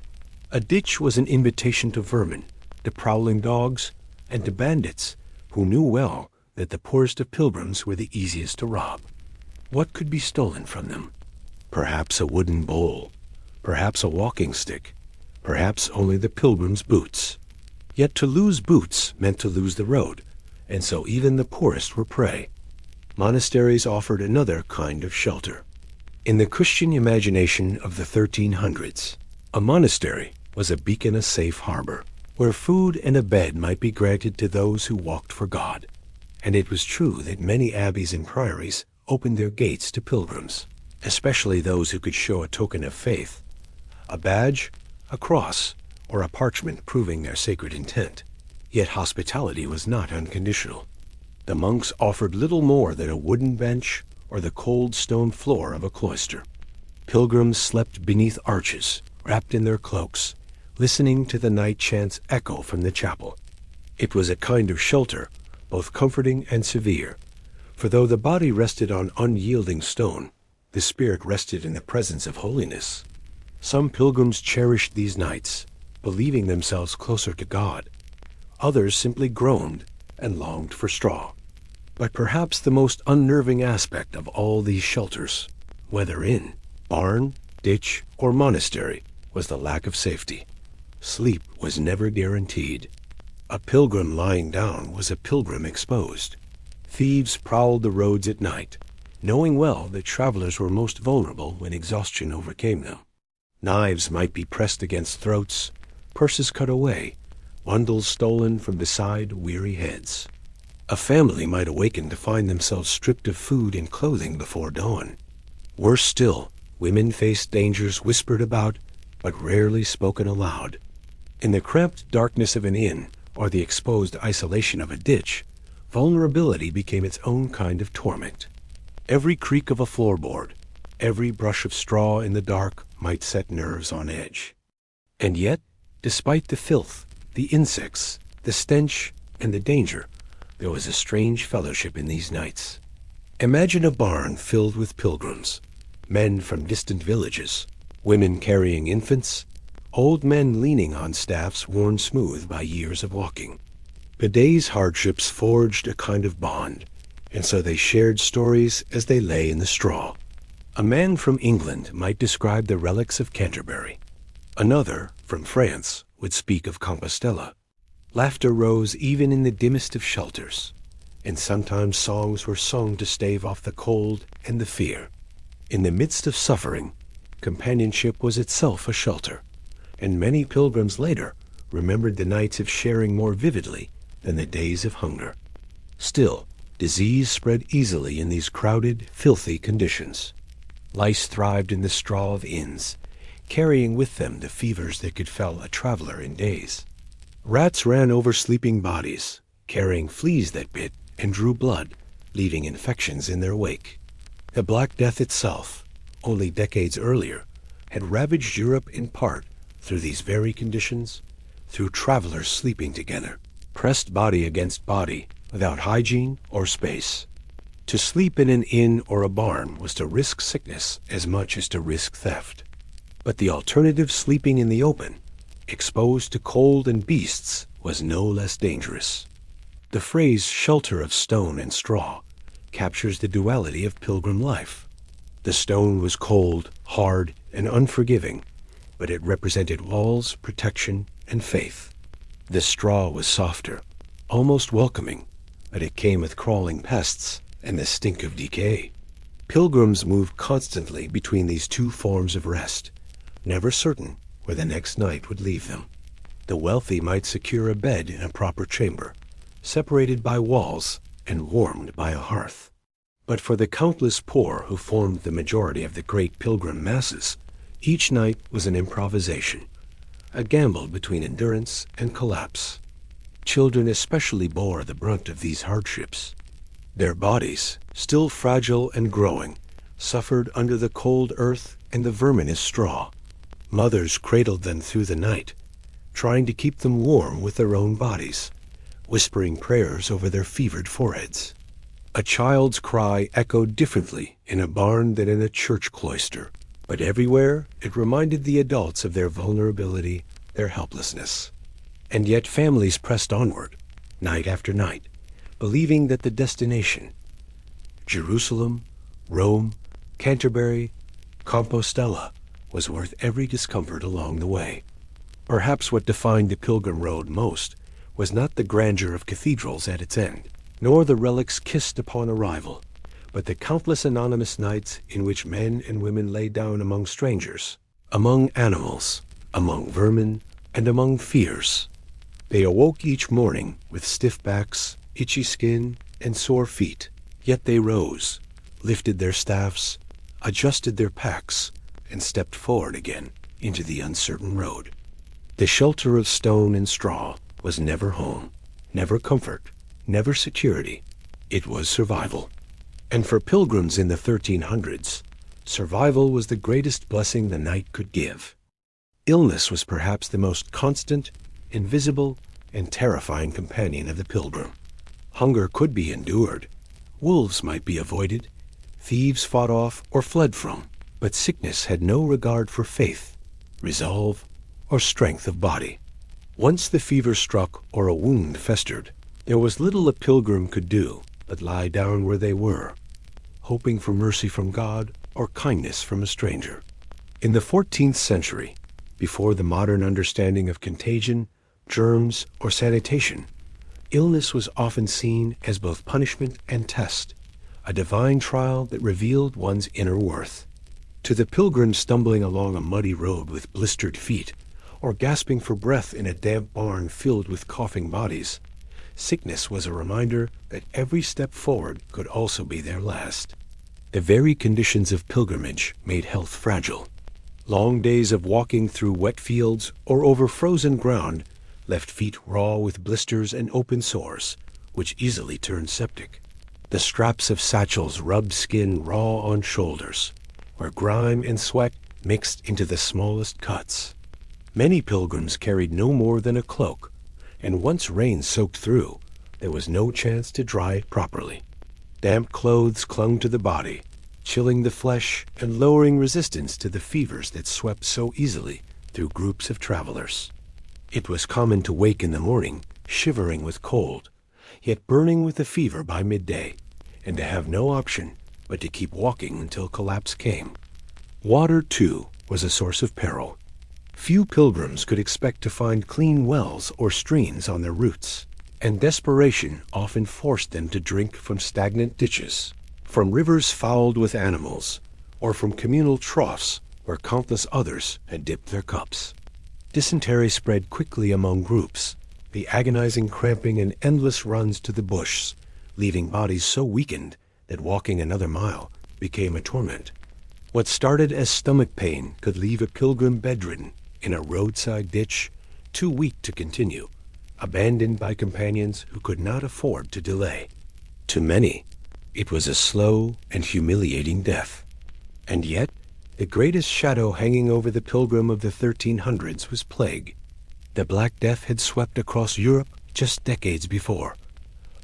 A ditch was an invitation to vermin, to prowling dogs, and to bandits who knew well that the poorest of pilgrims were the easiest to rob. What could be stolen from them? Perhaps a wooden bowl, perhaps a walking stick, perhaps only the pilgrim's boots. Yet to lose boots meant to lose the road, and so even the poorest were prey. Monasteries offered another kind of shelter. In the Christian imagination of the 1300s, a monastery was a beacon, a safe harbor, where food and a bed might be granted to those who walked for God. And it was true that many abbeys and priories opened their gates to pilgrims, especially those who could show a token of faith, a badge, a cross, or a parchment proving their sacred intent. Yet hospitality was not unconditional. The monks offered little more than a wooden bench or the cold stone floor of a cloister. Pilgrims slept beneath arches, wrapped in their cloaks, listening to the night chants echo from the chapel. It was a kind of shelter, both comforting and severe, for though the body rested on unyielding stone, the spirit rested in the presence of holiness. Some pilgrims cherished these nights, believing themselves closer to God. Others simply groaned and longed for straw. But perhaps the most unnerving aspect of all these shelters, whether inn, barn, ditch, or monastery, was the lack of safety. Sleep was never guaranteed. A pilgrim lying down was a pilgrim exposed. Thieves prowled the roads at night, knowing well that travelers were most vulnerable when exhaustion overcame them. Knives might be pressed against throats, purses cut away, bundles stolen from beside weary heads. A family might awaken to find themselves stripped of food and clothing before dawn. Worse still, women faced dangers whispered about, but rarely spoken aloud. In the cramped darkness of an inn, or the exposed isolation of a ditch, vulnerability became its own kind of torment. Every creak of a floorboard, every brush of straw in the dark might set nerves on edge. And yet, despite the filth, the insects, the stench, and the danger, there was a strange fellowship in these nights. Imagine a barn filled with pilgrims, men from distant villages, women carrying infants, old men leaning on staffs worn smooth by years of walking. The day's hardships forged a kind of bond, and so they shared stories as they lay in the straw. A man from England might describe the relics of Canterbury. Another, from France, would speak of Compostela. Laughter rose even in the dimmest of shelters, and sometimes songs were sung to stave off the cold and the fear. In the midst of suffering, companionship was itself a shelter, and many pilgrims later remembered the nights of sharing more vividly than the days of hunger. Still, disease spread easily in these crowded, filthy conditions. Lice thrived in the straw of inns, carrying with them the fevers that could fell a traveler in days. Rats ran over sleeping bodies, carrying fleas that bit and drew blood, leaving infections in their wake. The Black Death itself, only decades earlier, had ravaged Europe in part through these very conditions, through travelers sleeping together, pressed body against body, without hygiene or space. To sleep in an inn or a barn was to risk sickness as much as to risk theft. But the alternative, sleeping in the open, exposed to cold and beasts, was no less dangerous. The phrase shelter of stone and straw captures the duality of pilgrim life. The stone was cold, hard, and unforgiving, but it represented walls, protection, and faith. The straw was softer, almost welcoming, but it came with crawling pests and the stink of decay. Pilgrims moved constantly between these two forms of rest, never certain where the next night would leave them. The wealthy might secure a bed in a proper chamber, separated by walls and warmed by a hearth. But for the countless poor who formed the majority of the great pilgrim masses, each night was an improvisation, a gamble between endurance and collapse. Children especially bore the brunt of these hardships. Their bodies, still fragile and growing, suffered under the cold earth and the verminous straw. Mothers cradled them through the night, trying to keep them warm with their own bodies, whispering prayers over their fevered foreheads. A child's cry echoed differently in a barn than in a church cloister, but everywhere it reminded the adults of their vulnerability, their helplessness. And yet families pressed onward, night after night, believing that the destination, Jerusalem, Rome, Canterbury, Compostela, was worth every discomfort along the way. Perhaps what defined the pilgrim road most was not the grandeur of cathedrals at its end, nor the relics kissed upon arrival, but the countless anonymous nights in which men and women lay down among strangers, among animals, among vermin, and among fears. They awoke each morning with stiff backs, itchy skin, and sore feet, yet they rose, lifted their staffs, adjusted their packs, and stepped forward again into the uncertain road. The shelter of stone and straw was never home, never comfort, never security. It was survival. And for pilgrims in the 1300s, survival was the greatest blessing the night could give. Illness was perhaps the most constant, invisible, and terrifying companion of the pilgrim. Hunger could be endured. Wolves might be avoided. Thieves fought off or fled from. But sickness had no regard for faith, resolve, or strength of body. Once the fever struck or a wound festered, there was little a pilgrim could do but lie down where they were, hoping for mercy from God or kindness from a stranger. In the 14th century, before the modern understanding of contagion, germs, or sanitation, illness was often seen as both punishment and test, a divine trial that revealed one's inner worth. To the pilgrim stumbling along a muddy road with blistered feet, or gasping for breath in a damp barn filled with coughing bodies, sickness was a reminder that every step forward could also be their last. The very conditions of pilgrimage made health fragile. Long days of walking through wet fields or over frozen ground left feet raw with blisters and open sores, which easily turned septic. The straps of satchels rubbed skin raw on shoulders, where grime and sweat mixed into the smallest cuts. Many pilgrims carried no more than a cloak, and once rain soaked through, there was no chance to dry it properly. Damp clothes clung to the body, chilling the flesh and lowering resistance to the fevers that swept so easily through groups of travelers. It was common to wake in the morning, shivering with cold, yet burning with the fever by midday, and to have no option but to keep walking until collapse came. Water, too, was a source of peril. Few pilgrims could expect to find clean wells or streams on their routes, and desperation often forced them to drink from stagnant ditches, from rivers fouled with animals, or from communal troughs where countless others had dipped their cups. Dysentery spread quickly among groups, the agonizing cramping and endless runs to the bush, leaving bodies so weakened that walking another mile became a torment. What started as stomach pain could leave a pilgrim bedridden in a roadside ditch, too weak to continue, abandoned by companions who could not afford to delay. To many, it was a slow and humiliating death. And yet, the greatest shadow hanging over the pilgrim of the 1300s was plague. The Black Death had swept across Europe just decades before,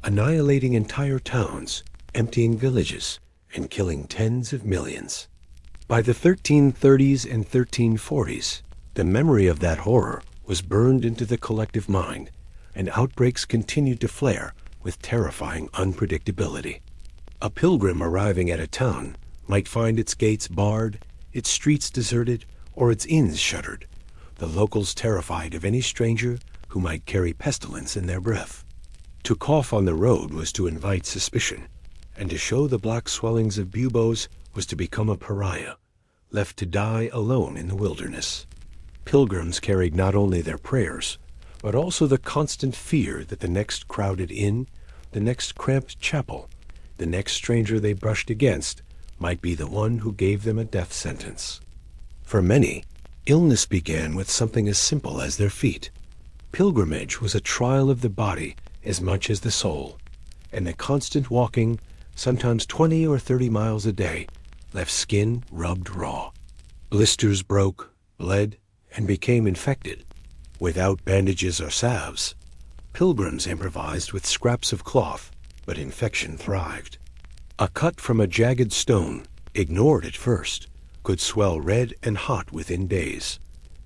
annihilating entire towns, emptying villages, and killing tens of millions. By the 1330s and 1340s, the memory of that horror was burned into the collective mind, and outbreaks continued to flare with terrifying unpredictability. A pilgrim arriving at a town might find its gates barred, its streets deserted, or its inns shuttered, the locals terrified of any stranger who might carry pestilence in their breath. To cough on the road was to invite suspicion, and to show the black swellings of buboes was to become a pariah, left to die alone in the wilderness. Pilgrims carried not only their prayers, but also the constant fear that the next crowded inn, the next cramped chapel, the next stranger they brushed against might be the one who gave them a death sentence. For many, illness began with something as simple as their feet. Pilgrimage was a trial of the body as much as the soul, and the constant walking, sometimes 20 or 30 miles a day, left skin rubbed raw. Blisters broke, bled, and became infected. Without bandages or salves, pilgrims improvised with scraps of cloth, but infection thrived. A cut from a jagged stone, ignored at first, could swell red and hot within days,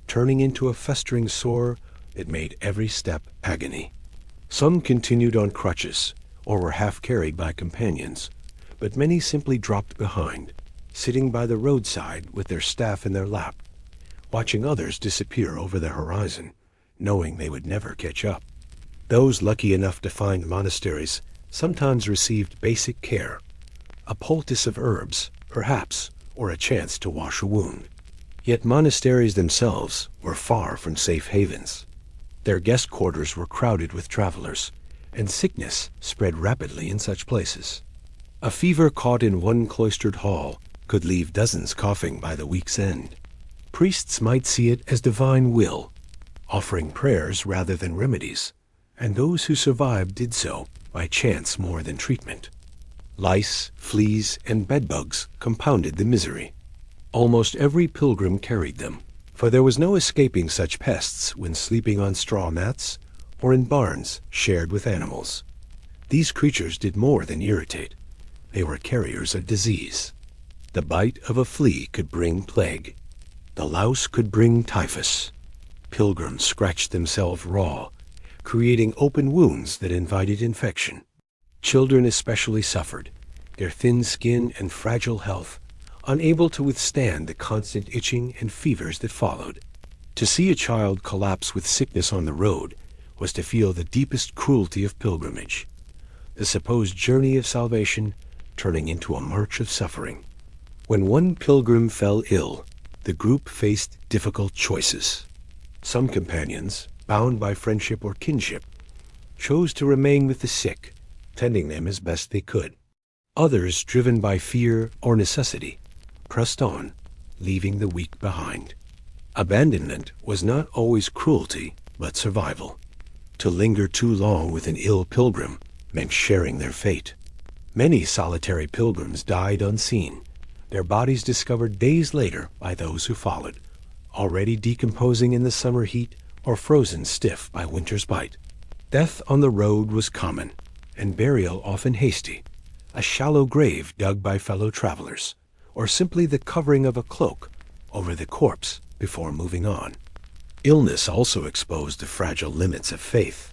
turning into a festering sore that made every step agony. Some continued on crutches, or were half carried by companions, but many simply dropped behind, sitting by the roadside with their staff in their lap, watching others disappear over the horizon, knowing they would never catch up. Those lucky enough to find monasteries sometimes received basic care, a poultice of herbs, perhaps, or a chance to wash a wound. Yet monasteries themselves were far from safe havens. Their guest quarters were crowded with travelers, and sickness spread rapidly in such places. A fever caught in one cloistered hall could leave dozens coughing by the week's end. Priests might see it as divine will, offering prayers rather than remedies, and those who survived did so by chance more than treatment. Lice, fleas, and bedbugs compounded the misery. Almost every pilgrim carried them, for there was no escaping such pests when sleeping on straw mats or in barns shared with animals. These creatures did more than irritate. They were carriers of disease. The bite of a flea could bring plague. The louse could bring typhus. Pilgrims scratched themselves raw, creating open wounds that invited infection. Children especially suffered, their thin skin and fragile health unable to withstand the constant itching and fevers that followed. To see a child collapse with sickness on the road was to feel the deepest cruelty of pilgrimage, the supposed journey of salvation turning into a march of suffering. When one pilgrim fell ill, the group faced difficult choices. Some companions, bound by friendship or kinship, chose to remain with the sick, tending them as best they could. Others, driven by fear or necessity, pressed on, leaving the weak behind. Abandonment was not always cruelty, but survival. To linger too long with an ill pilgrim meant sharing their fate. Many solitary pilgrims died unseen, their bodies discovered days later by those who followed, already decomposing in the summer heat or frozen stiff by winter's bite. Death on the road was common, and burial often hasty, a shallow grave dug by fellow travelers, or simply the covering of a cloak over the corpse before moving on. Illness also exposed the fragile limits of faith.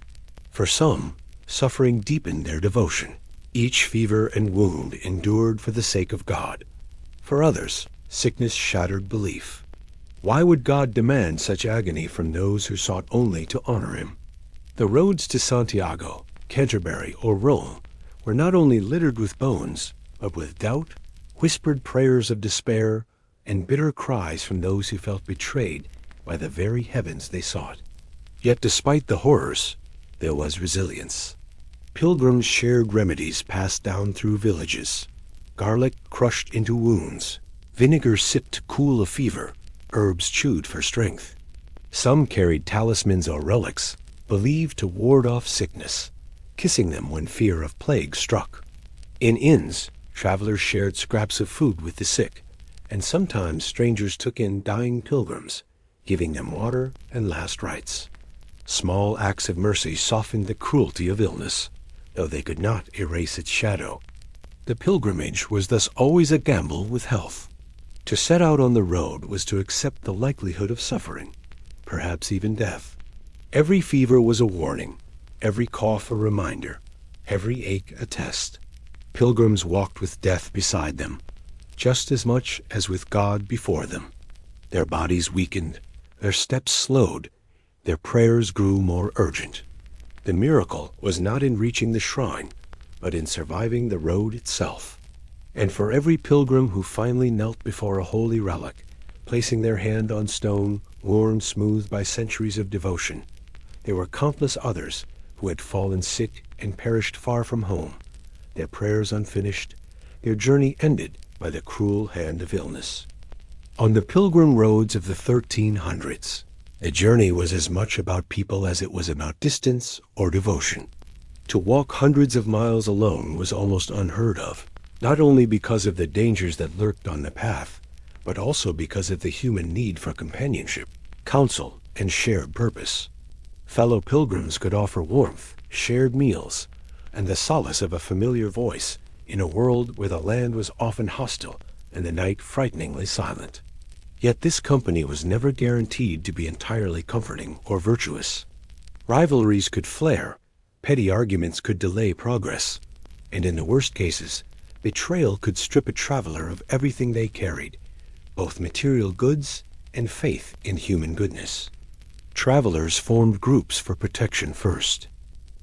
For some, suffering deepened their devotion. Each fever and wound endured for the sake of God. For others, sickness shattered belief. Why would God demand such agony from those who sought only to honor him? The roads to Santiago, Canterbury, or Rome were not only littered with bones, but with doubt, whispered prayers of despair, and bitter cries from those who felt betrayed by the very heavens they sought. Yet despite the horrors, there was resilience. Pilgrims shared remedies passed down through villages. Garlic crushed into wounds, vinegar sipped to cool a fever, herbs chewed for strength. Some carried talismans or relics, believed to ward off sickness, kissing them when fear of plague struck. In inns, travelers shared scraps of food with the sick, and sometimes strangers took in dying pilgrims, giving them water and last rites. Small acts of mercy softened the cruelty of illness, though they could not erase its shadow. The pilgrimage was thus always a gamble with health. To set out on the road was to accept the likelihood of suffering, perhaps even death. Every fever was a warning, every cough a reminder, every ache a test. Pilgrims walked with death beside them, just as much as with God before them. Their bodies weakened, their steps slowed, their prayers grew more urgent. The miracle was not in reaching the shrine, but in surviving the road itself. And for every pilgrim who finally knelt before a holy relic, placing their hand on stone worn smooth by centuries of devotion, there were countless others who had fallen sick and perished far from home, their prayers unfinished, their journey ended by the cruel hand of illness. On the pilgrim roads of the 1300s, the journey was as much about people as it was about distance or devotion. To walk hundreds of miles alone was almost unheard of, not only because of the dangers that lurked on the path, but also because of the human need for companionship, counsel, and shared purpose. Fellow pilgrims could offer warmth, shared meals, and the solace of a familiar voice in a world where the land was often hostile and the night frighteningly silent. Yet this company was never guaranteed to be entirely comforting or virtuous. Rivalries could flare, petty arguments could delay progress, and in the worst cases, betrayal could strip a traveler of everything they carried, both material goods and faith in human goodness. Travelers formed groups for protection first.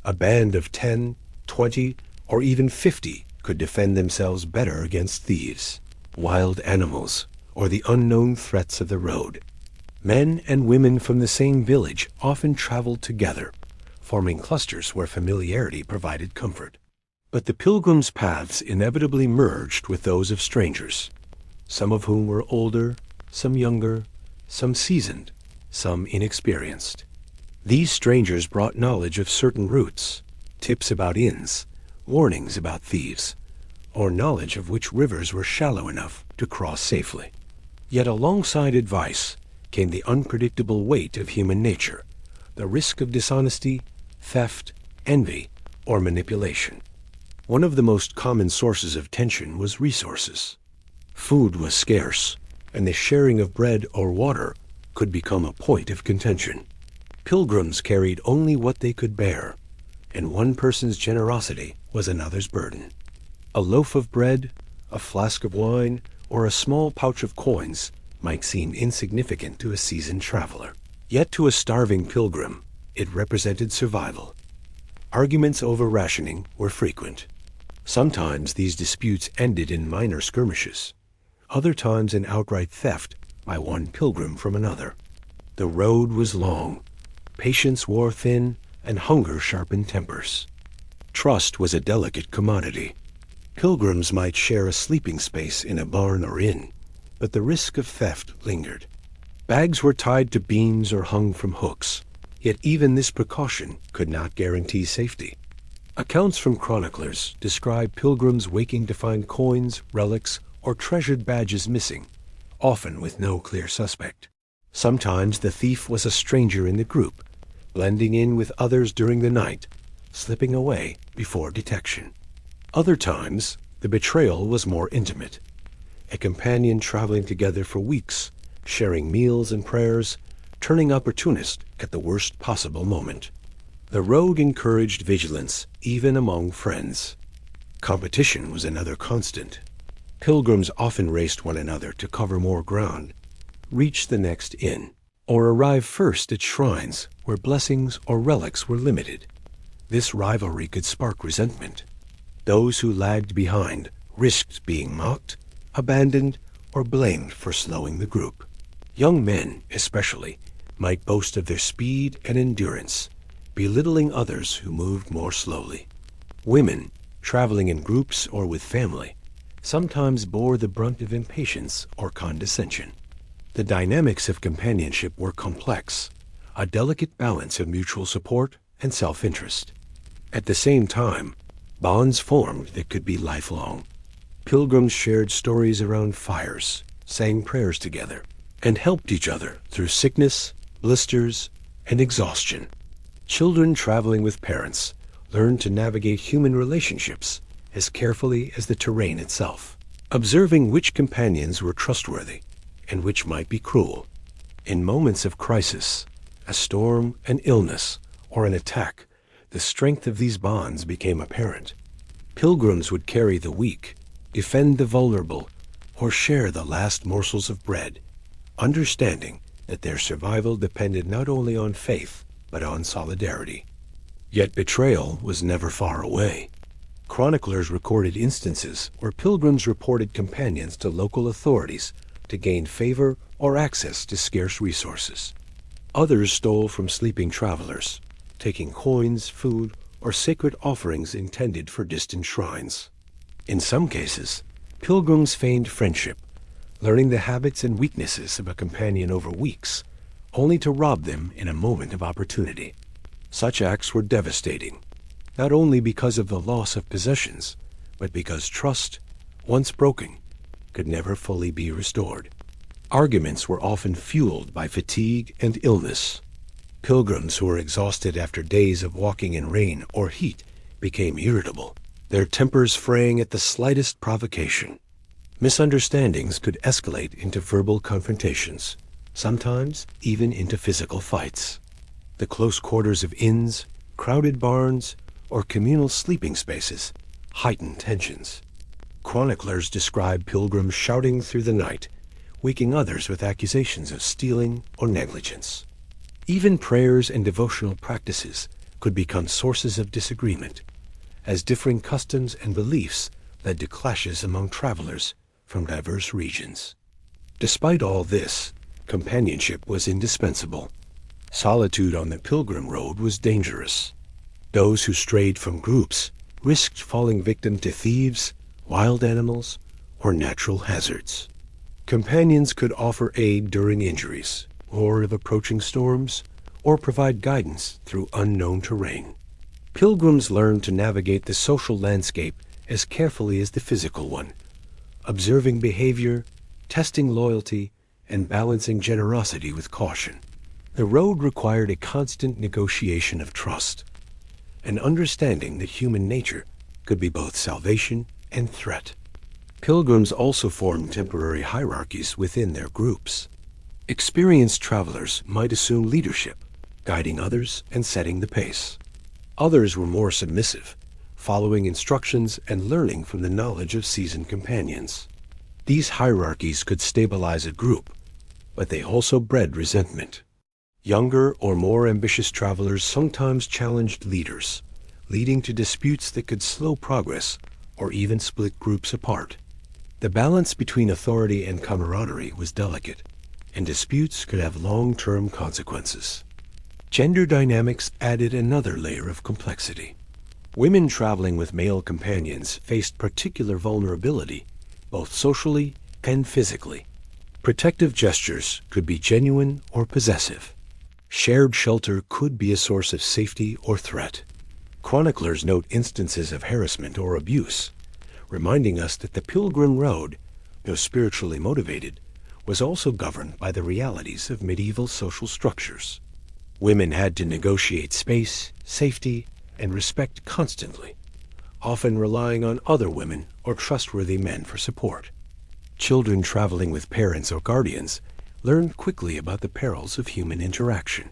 A band of 10, 20, or even 50 could defend themselves better against thieves, wild animals, or the unknown threats of the road. Men and women from the same village often traveled together, forming clusters where familiarity provided comfort. But the pilgrims' paths inevitably merged with those of strangers, some of whom were older, some younger, some seasoned, some inexperienced. These strangers brought knowledge of certain routes, tips about inns, warnings about thieves, or knowledge of which rivers were shallow enough to cross safely. Yet alongside advice came the unpredictable weight of human nature, the risk of dishonesty, theft, envy, or manipulation. One of the most common sources of tension was resources. Food was scarce, and the sharing of bread or water could become a point of contention. Pilgrims carried only what they could bear, and one person's generosity was another's burden. A loaf of bread, a flask of wine, or a small pouch of coins might seem insignificant to a seasoned traveler. Yet to a starving pilgrim, it represented survival. Arguments over rationing were frequent. Sometimes these disputes ended in minor skirmishes, other times in outright theft by one pilgrim from another. The road was long, patience wore thin, and hunger sharpened tempers. Trust was a delicate commodity. Pilgrims might share a sleeping space in a barn or inn, but the risk of theft lingered. Bags were tied to beams or hung from hooks, yet even this precaution could not guarantee safety. Accounts from chroniclers describe pilgrims waking to find coins, relics, or treasured badges missing, often with no clear suspect. Sometimes the thief was a stranger in the group, blending in with others during the night, slipping away before detection. Other times, the betrayal was more intimate. A companion traveling together for weeks, sharing meals and prayers, turning opportunist at the worst possible moment. The road encouraged vigilance even among friends. Competition was another constant. Pilgrims often raced one another to cover more ground, reach the next inn, or arrive first at shrines where blessings or relics were limited. This rivalry could spark resentment. Those who lagged behind risked being mocked, abandoned, or blamed for slowing the group. Young men, especially, might boast of their speed and endurance, belittling others who moved more slowly. Women, traveling in groups or with family, sometimes bore the brunt of impatience or condescension. The dynamics of companionship were complex, a delicate balance of mutual support and self-interest. At the same time, bonds formed that could be lifelong. Pilgrims shared stories around fires, sang prayers together, and helped each other through sickness, blisters, and exhaustion. Children traveling with parents learned to navigate human relationships as carefully as the terrain itself, observing which companions were trustworthy and which might be cruel. In moments of crisis, a storm, an illness, or an attack, the strength of these bonds became apparent. Pilgrims would carry the weak, defend the vulnerable, or share the last morsels of bread, understanding that their survival depended not only on faith, but on solidarity. Yet betrayal was never far away. Chroniclers recorded instances where pilgrims reported companions to local authorities to gain favor or access to scarce resources. Others stole from sleeping travelers, taking coins, food, or sacred offerings intended for distant shrines. In some cases, pilgrims feigned friendship, learning the habits and weaknesses of a companion over weeks, only to rob them in a moment of opportunity. Such acts were devastating, not only because of the loss of possessions, but because trust, once broken, could never fully be restored. Arguments were often fueled by fatigue and illness. Pilgrims who were exhausted after days of walking in rain or heat became irritable, their tempers fraying at the slightest provocation. Misunderstandings could escalate into verbal confrontations, sometimes even into physical fights. The close quarters of inns, crowded barns, or communal sleeping spaces heightened tensions. Chroniclers describe pilgrims shouting through the night, waking others with accusations of stealing or negligence. Even prayers and devotional practices could become sources of disagreement, as differing customs and beliefs led to clashes among travelers from diverse regions. Despite all this, companionship was indispensable. Solitude on the pilgrim road was dangerous. Those who strayed from groups risked falling victim to thieves, wild animals, or natural hazards. Companions could offer aid during injuries, or of approaching storms, or provide guidance through unknown terrain. Pilgrims learned to navigate the social landscape as carefully as the physical one, observing behavior, testing loyalty, and balancing generosity with caution. The road required a constant negotiation of trust, an understanding that human nature could be both salvation and threat. Pilgrims also formed temporary hierarchies within their groups. Experienced travelers might assume leadership, guiding others and setting the pace. Others were more submissive, following instructions and learning from the knowledge of seasoned companions. These hierarchies could stabilize a group, but they also bred resentment. Younger or more ambitious travelers sometimes challenged leaders, leading to disputes that could slow progress or even split groups apart. The balance between authority and camaraderie was delicate, and disputes could have long-term consequences. Gender dynamics added another layer of complexity. Women traveling with male companions faced particular vulnerability, both socially and physically. Protective gestures could be genuine or possessive. Shared shelter could be a source of safety or threat. Chroniclers note instances of harassment or abuse, reminding us that the Pilgrim Road, though spiritually motivated, was also governed by the realities of medieval social structures. Women had to negotiate space, safety, and respect constantly, often relying on other women or trustworthy men for support. Children traveling with parents or guardians learned quickly about the perils of human interaction.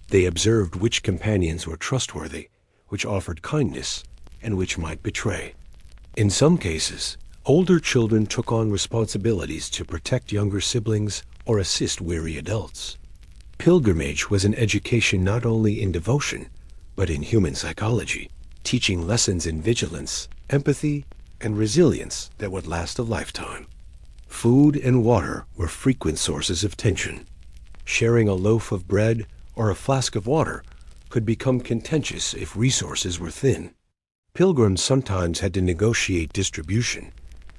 They observed which companions were trustworthy, which offered kindness, and which might betray. In some cases, older children took on responsibilities to protect younger siblings or assist weary adults. Pilgrimage was an education not only in devotion, but in human psychology, teaching lessons in vigilance, empathy, and resilience that would last a lifetime. Food and water were frequent sources of tension. Sharing a loaf of bread or a flask of water could become contentious if resources were thin. Pilgrims sometimes had to negotiate distribution,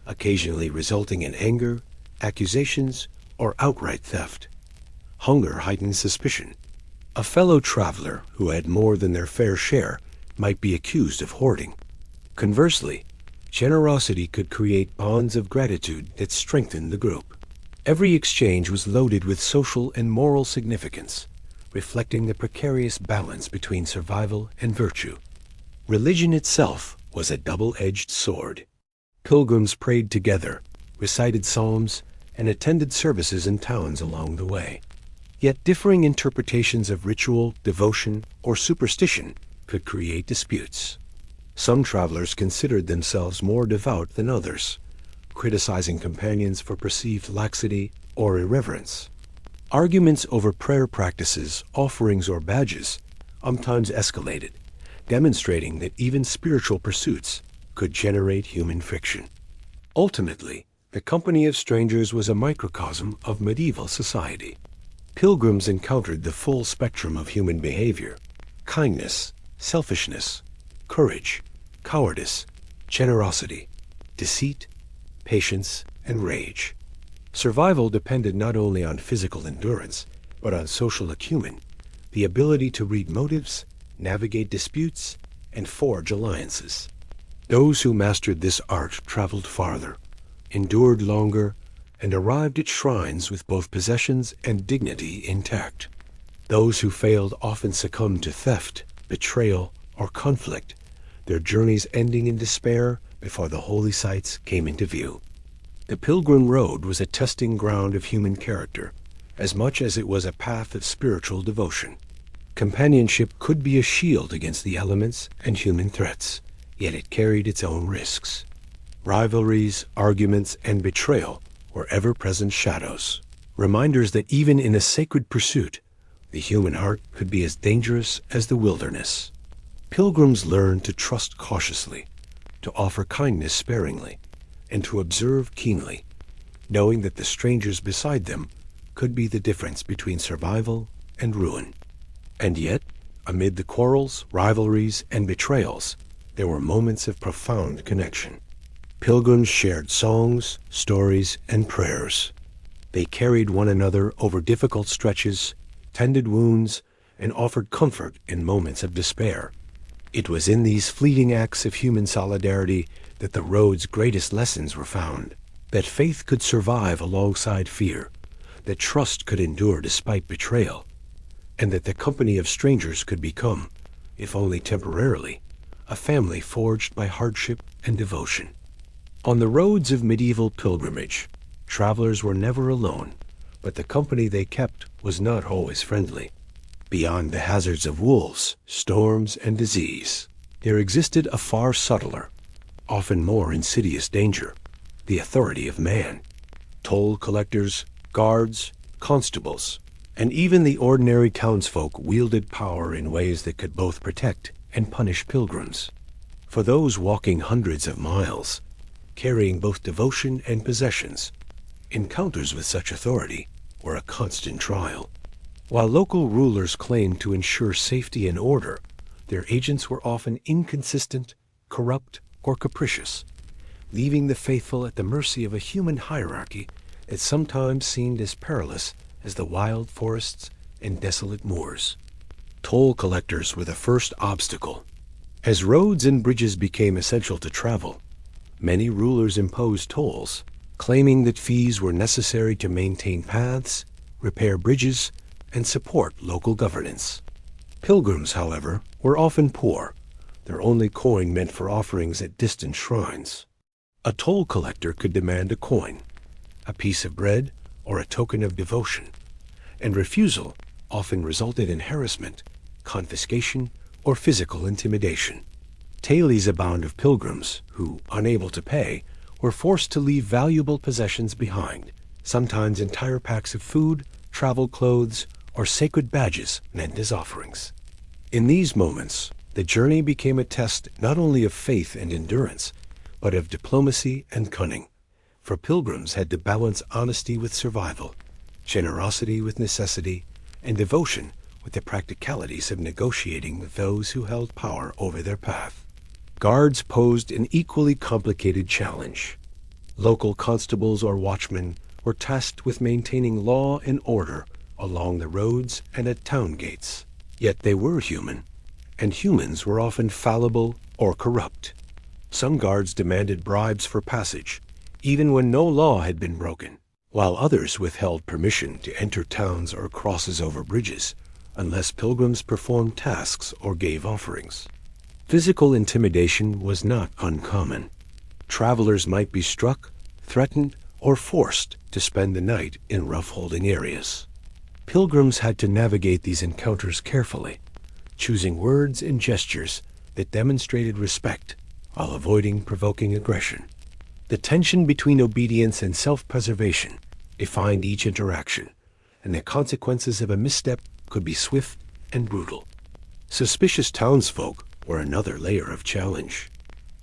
occasionally resulting in anger, accusations, or outright theft. Hunger heightened suspicion. A fellow traveler who had more than their fair share might be accused of hoarding. Conversely, generosity could create bonds of gratitude that strengthened the group. Every exchange was loaded with social and moral significance, reflecting the precarious balance between survival and virtue. Religion itself was a double-edged sword. Pilgrims prayed together, recited psalms, and attended services in towns along the way. Yet differing interpretations of ritual, devotion, or superstition could create disputes. Some travelers considered themselves more devout than others, criticizing companions for perceived laxity or irreverence. Arguments over prayer practices, offerings, or badges sometimes escalated, demonstrating that even spiritual pursuits could generate human friction. Ultimately, the company of strangers was a microcosm of medieval society. Pilgrims encountered the full spectrum of human behavior: kindness, selfishness, courage, cowardice, generosity, deceit, patience, and rage. Survival depended not only on physical endurance, but on social acumen, the ability to read motives, navigate disputes, and forge alliances. Those who mastered this art traveled farther, endured longer, and arrived at shrines with both possessions and dignity intact. Those who failed often succumbed to theft, betrayal, or conflict, their journeys ending in despair before the holy sites came into view. The Pilgrim Road was a testing ground of human character, as much as it was a path of spiritual devotion. Companionship could be a shield against the elements and human threats, yet it carried its own risks. Rivalries, arguments, and betrayal were ever-present shadows, reminders that even in a sacred pursuit, the human heart could be as dangerous as the wilderness. Pilgrims learned to trust cautiously, to offer kindness sparingly, and to observe keenly, knowing that the strangers beside them could be the difference between survival and ruin. And yet, amid the quarrels, rivalries, and betrayals, there were moments of profound connection. Pilgrims shared songs, stories, and prayers. They carried one another over difficult stretches, tended wounds, and offered comfort in moments of despair. It was in these fleeting acts of human solidarity that the road's greatest lessons were found: that faith could survive alongside fear, that trust could endure despite betrayal, and that the company of strangers could become, if only temporarily, a family forged by hardship and devotion. On the roads of medieval pilgrimage, travelers were never alone, but the company they kept was not always friendly. Beyond the hazards of wolves, storms, and disease, there existed a far subtler, often more insidious danger: the authority of man. Toll collectors, guards, constables, and even the ordinary townsfolk wielded power in ways that could both protect and punish pilgrims. For those walking hundreds of miles, carrying both devotion and possessions, encounters with such authority were a constant trial. While local rulers claimed to ensure safety and order, their agents were often inconsistent, corrupt, or capricious, leaving the faithful at the mercy of a human hierarchy that sometimes seemed as perilous as the wild forests and desolate moors. Toll collectors were the first obstacle. As roads and bridges became essential to travel, many rulers imposed tolls, claiming that fees were necessary to maintain paths, repair bridges, and support local governance. Pilgrims, however, were often poor, their only coin meant for offerings at distant shrines. A toll collector could demand a coin, a piece of bread, or a token of devotion, and refusal often resulted in harassment, confiscation, or physical intimidation. Tales abound of pilgrims who, unable to pay, were forced to leave valuable possessions behind, sometimes entire packs of food, travel clothes, or sacred badges meant as offerings. In these moments, the journey became a test not only of faith and endurance, but of diplomacy and cunning. For pilgrims had to balance honesty with survival, generosity with necessity, and devotion with the practicalities of negotiating with those who held power over their path. Guards posed an equally complicated challenge. Local constables or watchmen were tasked with maintaining law and order along the roads and at town gates. Yet they were human, and humans were often fallible or corrupt. Some guards demanded bribes for passage, even when no law had been broken, while others withheld permission to enter towns or crosses over bridges, unless pilgrims performed tasks or gave offerings. Physical intimidation was not uncommon. Travelers might be struck, threatened, or forced to spend the night in rough-holding areas. Pilgrims had to navigate these encounters carefully, choosing words and gestures that demonstrated respect while avoiding provoking aggression. The tension between obedience and self-preservation defined each interaction, and the consequences of a misstep could be swift and brutal. Suspicious townsfolk were another layer of challenge.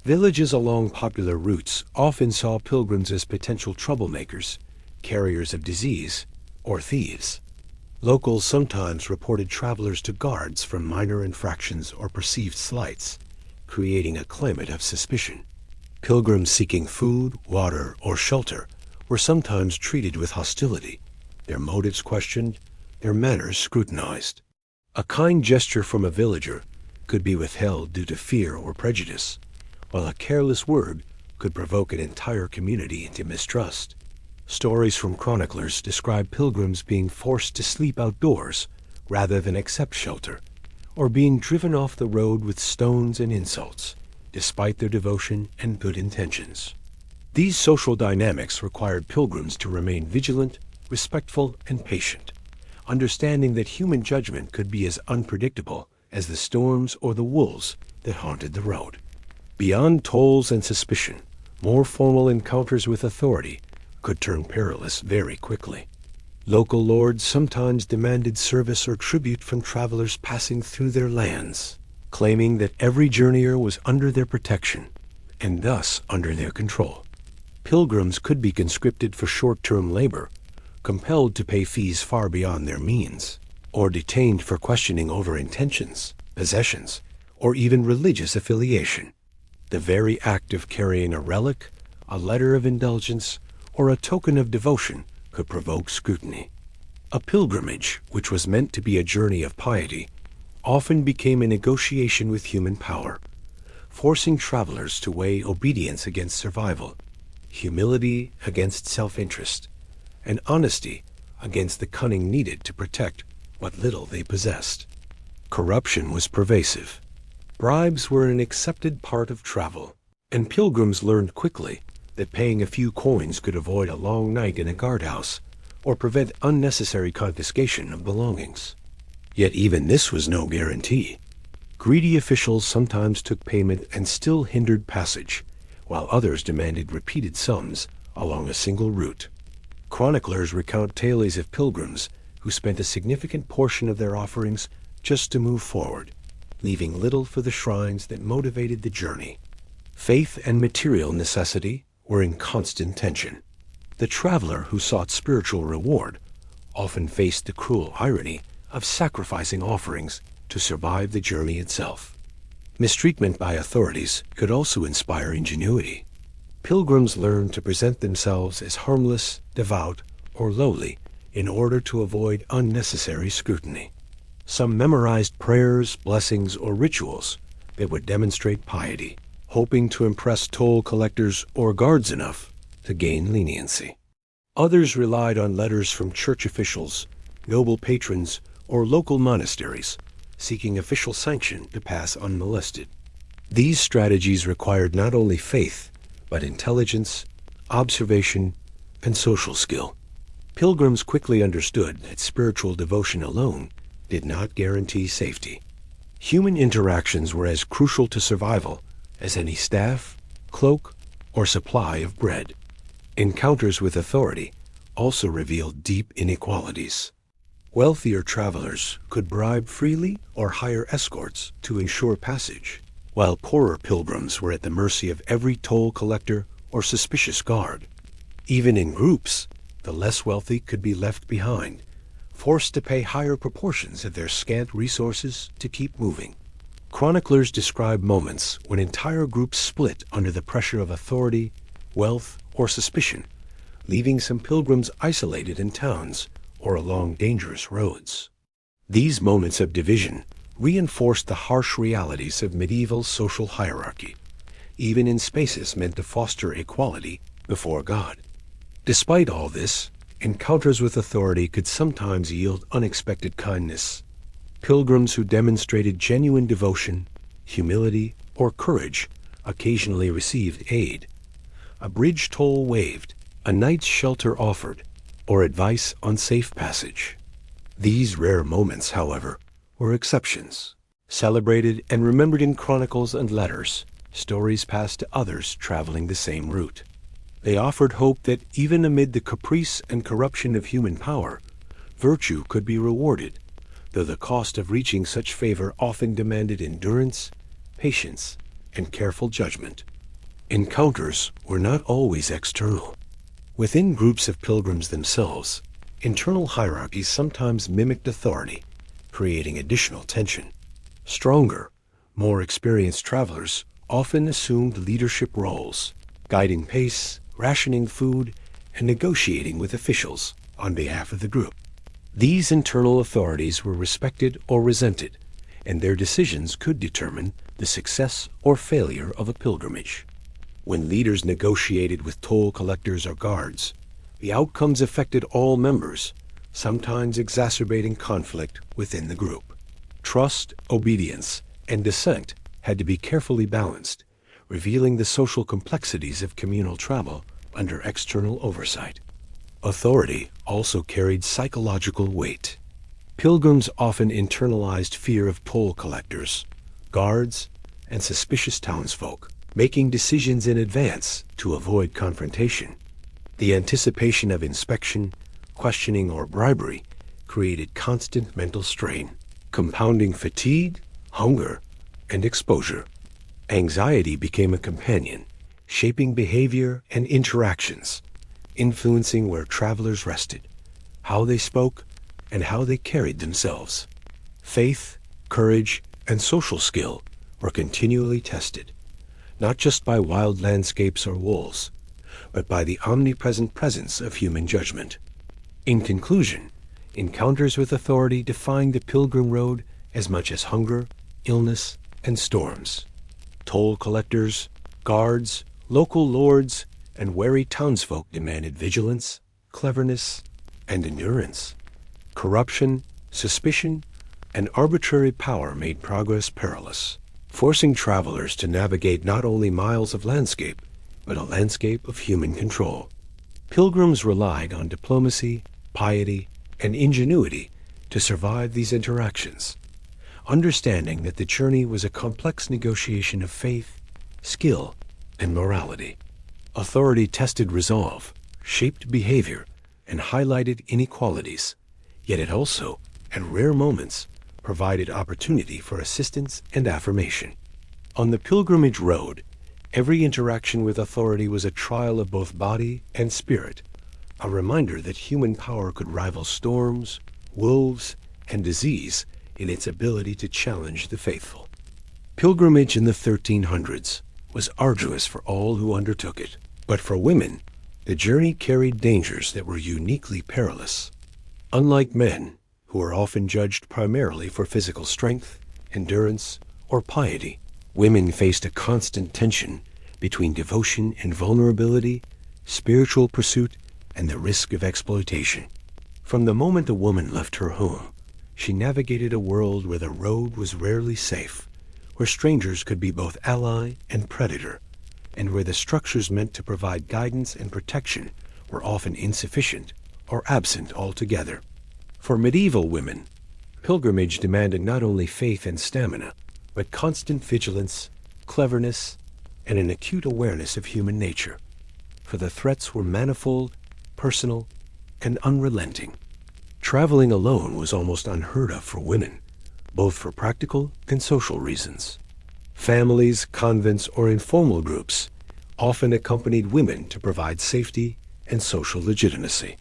Villages along popular routes often saw pilgrims as potential troublemakers, carriers of disease, or thieves. Locals sometimes reported travelers to guards for minor infractions or perceived slights, creating a climate of suspicion. Pilgrims seeking food, water, or shelter were sometimes treated with hostility, their motives questioned, their manners scrutinized. A kind gesture from a villager could be withheld due to fear or prejudice, while a careless word could provoke an entire community into mistrust. Stories from chroniclers describe pilgrims being forced to sleep outdoors rather than accept shelter, or being driven off the road with stones and insults, despite their devotion and good intentions. These social dynamics required pilgrims to remain vigilant, respectful, and patient, understanding that human judgment could be as unpredictable as the storms or the wolves that haunted the road. Beyond tolls and suspicion, more formal encounters with authority could turn perilous very quickly. Local lords sometimes demanded service or tribute from travelers passing through their lands, claiming that every journeyer was under their protection and thus under their control. Pilgrims could be conscripted for short-term labor, compelled to pay fees far beyond their means, or detained for questioning over intentions, possessions, or even religious affiliation. The very act of carrying a relic, a letter of indulgence, or a token of devotion could provoke scrutiny. A pilgrimage, which was meant to be a journey of piety, often became a negotiation with human power, forcing travelers to weigh obedience against survival, humility against self-interest, and honesty against the cunning needed to protect what little they possessed. Corruption was pervasive. Bribes were an accepted part of travel, and pilgrims learned quickly that paying a few coins could avoid a long night in a guardhouse or prevent unnecessary confiscation of belongings. Yet even this was no guarantee. Greedy officials sometimes took payment and still hindered passage, while others demanded repeated sums along a single route. Chroniclers recount tales of pilgrims who spent a significant portion of their offerings just to move forward, leaving little for the shrines that motivated the journey. Faith and material necessity were in constant tension. The traveler who sought spiritual reward often faced the cruel irony of sacrificing offerings to survive the journey itself. Mistreatment by authorities could also inspire ingenuity. Pilgrims learned to present themselves as harmless, devout, or lowly in order to avoid unnecessary scrutiny. Some memorized prayers, blessings, or rituals that would demonstrate piety, hoping to impress toll collectors or guards enough to gain leniency. Others relied on letters from church officials, noble patrons, or local monasteries, seeking official sanction to pass unmolested. These strategies required not only faith, but intelligence, observation, and social skill. Pilgrims quickly understood that spiritual devotion alone did not guarantee safety. Human interactions were as crucial to survival as any staff, cloak, or supply of bread. Encounters with authority also revealed deep inequalities. Wealthier travelers could bribe freely or hire escorts to ensure passage, while poorer pilgrims were at the mercy of every toll collector or suspicious guard. Even in groups, the less wealthy could be left behind, forced to pay higher proportions of their scant resources to keep moving. Chroniclers describe moments when entire groups split under the pressure of authority, wealth, or suspicion, leaving some pilgrims isolated in towns or along dangerous roads. These moments of division reinforced the harsh realities of medieval social hierarchy, even in spaces meant to foster equality before God. Despite all this, encounters with authority could sometimes yield unexpected kindness. Pilgrims who demonstrated genuine devotion, humility, or courage occasionally received aid. A bridge toll waived, a night's shelter offered, or advice on safe passage. These rare moments, however, were exceptions. Celebrated and remembered in chronicles and letters, stories passed to others traveling the same route. They offered hope that even amid the caprice and corruption of human power, virtue could be rewarded, though the cost of reaching such favor often demanded endurance, patience, and careful judgment. Encounters were not always external. Within groups of pilgrims themselves, internal hierarchies sometimes mimicked authority, creating additional tension. Stronger, more experienced travelers often assumed leadership roles, guiding pace, rationing food, and negotiating with officials on behalf of the group. These internal authorities were respected or resented, and their decisions could determine the success or failure of a pilgrimage. When leaders negotiated with toll collectors or guards, the outcomes affected all members, sometimes exacerbating conflict within the group. Trust, obedience, and dissent had to be carefully balanced, revealing the social complexities of communal travel under external oversight. Authority also carried psychological weight. Pilgrims often internalized fear of toll collectors, guards, and suspicious townsfolk, making decisions in advance to avoid confrontation. The anticipation of inspection, questioning, or bribery created constant mental strain, compounding fatigue, hunger, and exposure. Anxiety became a companion, shaping behavior and interactions, influencing where travelers rested, how they spoke, and how they carried themselves. Faith, courage, and social skill were continually tested, not just by wild landscapes or wolves, but by the omnipresent presence of human judgment. In conclusion, encounters with authority defined the pilgrim road as much as hunger, illness, and storms. Toll collectors, guards, local lords, and wary townsfolk demanded vigilance, cleverness, and endurance. Corruption, suspicion, and arbitrary power made progress perilous, forcing travelers to navigate not only miles of landscape, but a landscape of human control. Pilgrims relied on diplomacy, piety, and ingenuity to survive these interactions, understanding that the journey was a complex negotiation of faith, skill, and morality. Authority tested resolve, shaped behavior, and highlighted inequalities, yet it also, at rare moments, provided opportunity for assistance and affirmation. On the pilgrimage road, every interaction with authority was a trial of both body and spirit, a reminder that human power could rival storms, wolves, and disease in its ability to challenge the faithful. Pilgrimage in the 1300s was arduous for all who undertook it, but for women, the journey carried dangers that were uniquely perilous. Unlike men, who are often judged primarily for physical strength, endurance, or piety, women faced a constant tension between devotion and vulnerability, spiritual pursuit, and the risk of exploitation. From the moment a woman left her home, she navigated a world where the road was rarely safe, where strangers could be both ally and predator, and where the structures meant to provide guidance and protection were often insufficient or absent altogether. For medieval women, pilgrimage demanded not only faith and stamina, but constant vigilance, cleverness, and an acute awareness of human nature. For the threats were manifold, personal, and unrelenting. Traveling alone was almost unheard of for women, both for practical and social reasons. Families, convents, or informal groups often accompanied women to provide safety and social legitimacy.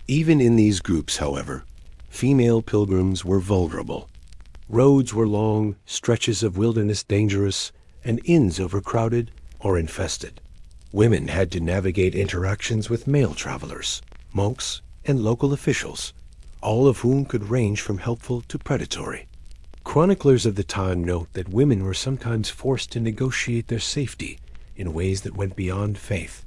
Even in these groups, however, female pilgrims were vulnerable. Roads were long, stretches of wilderness dangerous, and inns overcrowded or infested. Women had to navigate interactions with male travelers, monks, and local officials, all of whom could range from helpful to predatory. Chroniclers of the time note that women were sometimes forced to negotiate their safety in ways that went beyond faith.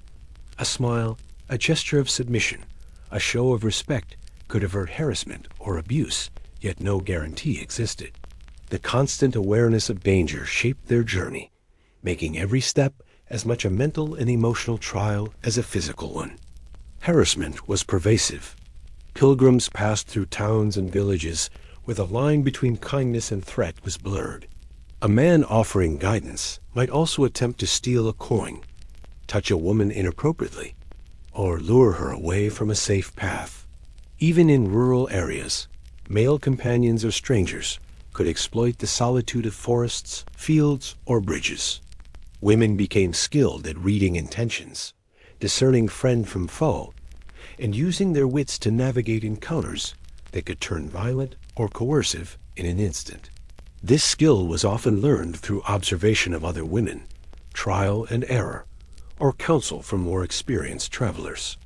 A smile, a gesture of submission, a show of respect could avert harassment or abuse, yet no guarantee existed. The constant awareness of danger shaped their journey, making every step as much a mental and emotional trial as a physical one. Harassment was pervasive. Pilgrims passed through towns and villages where the line between kindness and threat was blurred. A man offering guidance might also attempt to steal a coin, touch a woman inappropriately, or lure her away from a safe path. Even in rural areas, male companions or strangers could exploit the solitude of forests, fields, or bridges. Women became skilled at reading intentions, discerning friend from foe, and using their wits to navigate encounters that could turn violent or coercive in an instant. This skill was often learned through observation of other women, trial and error, or counsel from more experienced travelers.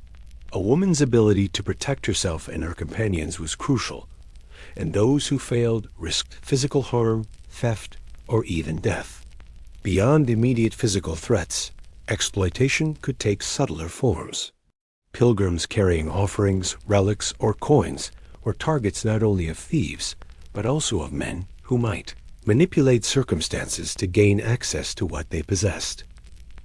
A woman's ability to protect herself and her companions was crucial, and those who failed risked physical harm, theft, or even death. Beyond immediate physical threats, exploitation could take subtler forms. Pilgrims carrying offerings, relics, or coins were targets not only of thieves, but also of men who might manipulate circumstances to gain access to what they possessed.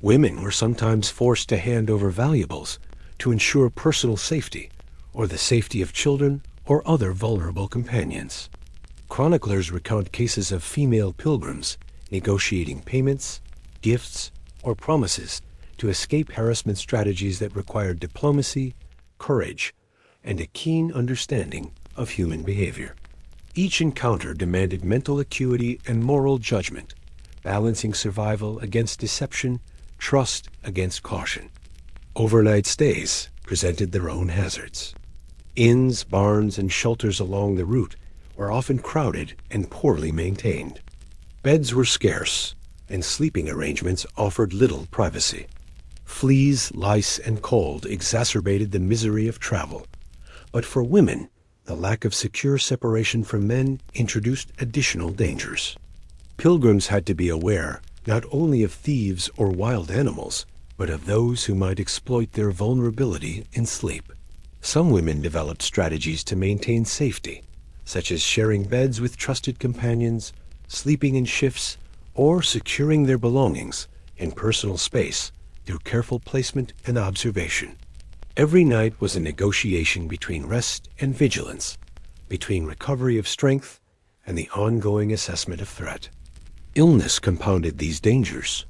Women were sometimes forced to hand over valuables to ensure personal safety or the safety of children or other vulnerable companions. Chroniclers recount cases of female pilgrims negotiating payments, gifts, or promises to escape harassment strategies that required diplomacy, courage, and a keen understanding of human behavior. Each encounter demanded mental acuity and moral judgment, balancing survival against deception, trust against caution. Overnight stays presented their own hazards. Inns, barns, and shelters along the route were often crowded and poorly maintained. Beds were scarce, and sleeping arrangements offered little privacy. Fleas, lice, and cold exacerbated the misery of travel. But for women, the lack of secure separation from men introduced additional dangers. Pilgrims had to be aware not only of thieves or wild animals, but of those who might exploit their vulnerability in sleep. Some women developed strategies to maintain safety, such as sharing beds with trusted companions, sleeping in shifts, or securing their belongings in personal space through careful placement and observation. Every night was a negotiation between rest and vigilance, between recovery of strength and the ongoing assessment of threat. Illness compounded these dangers.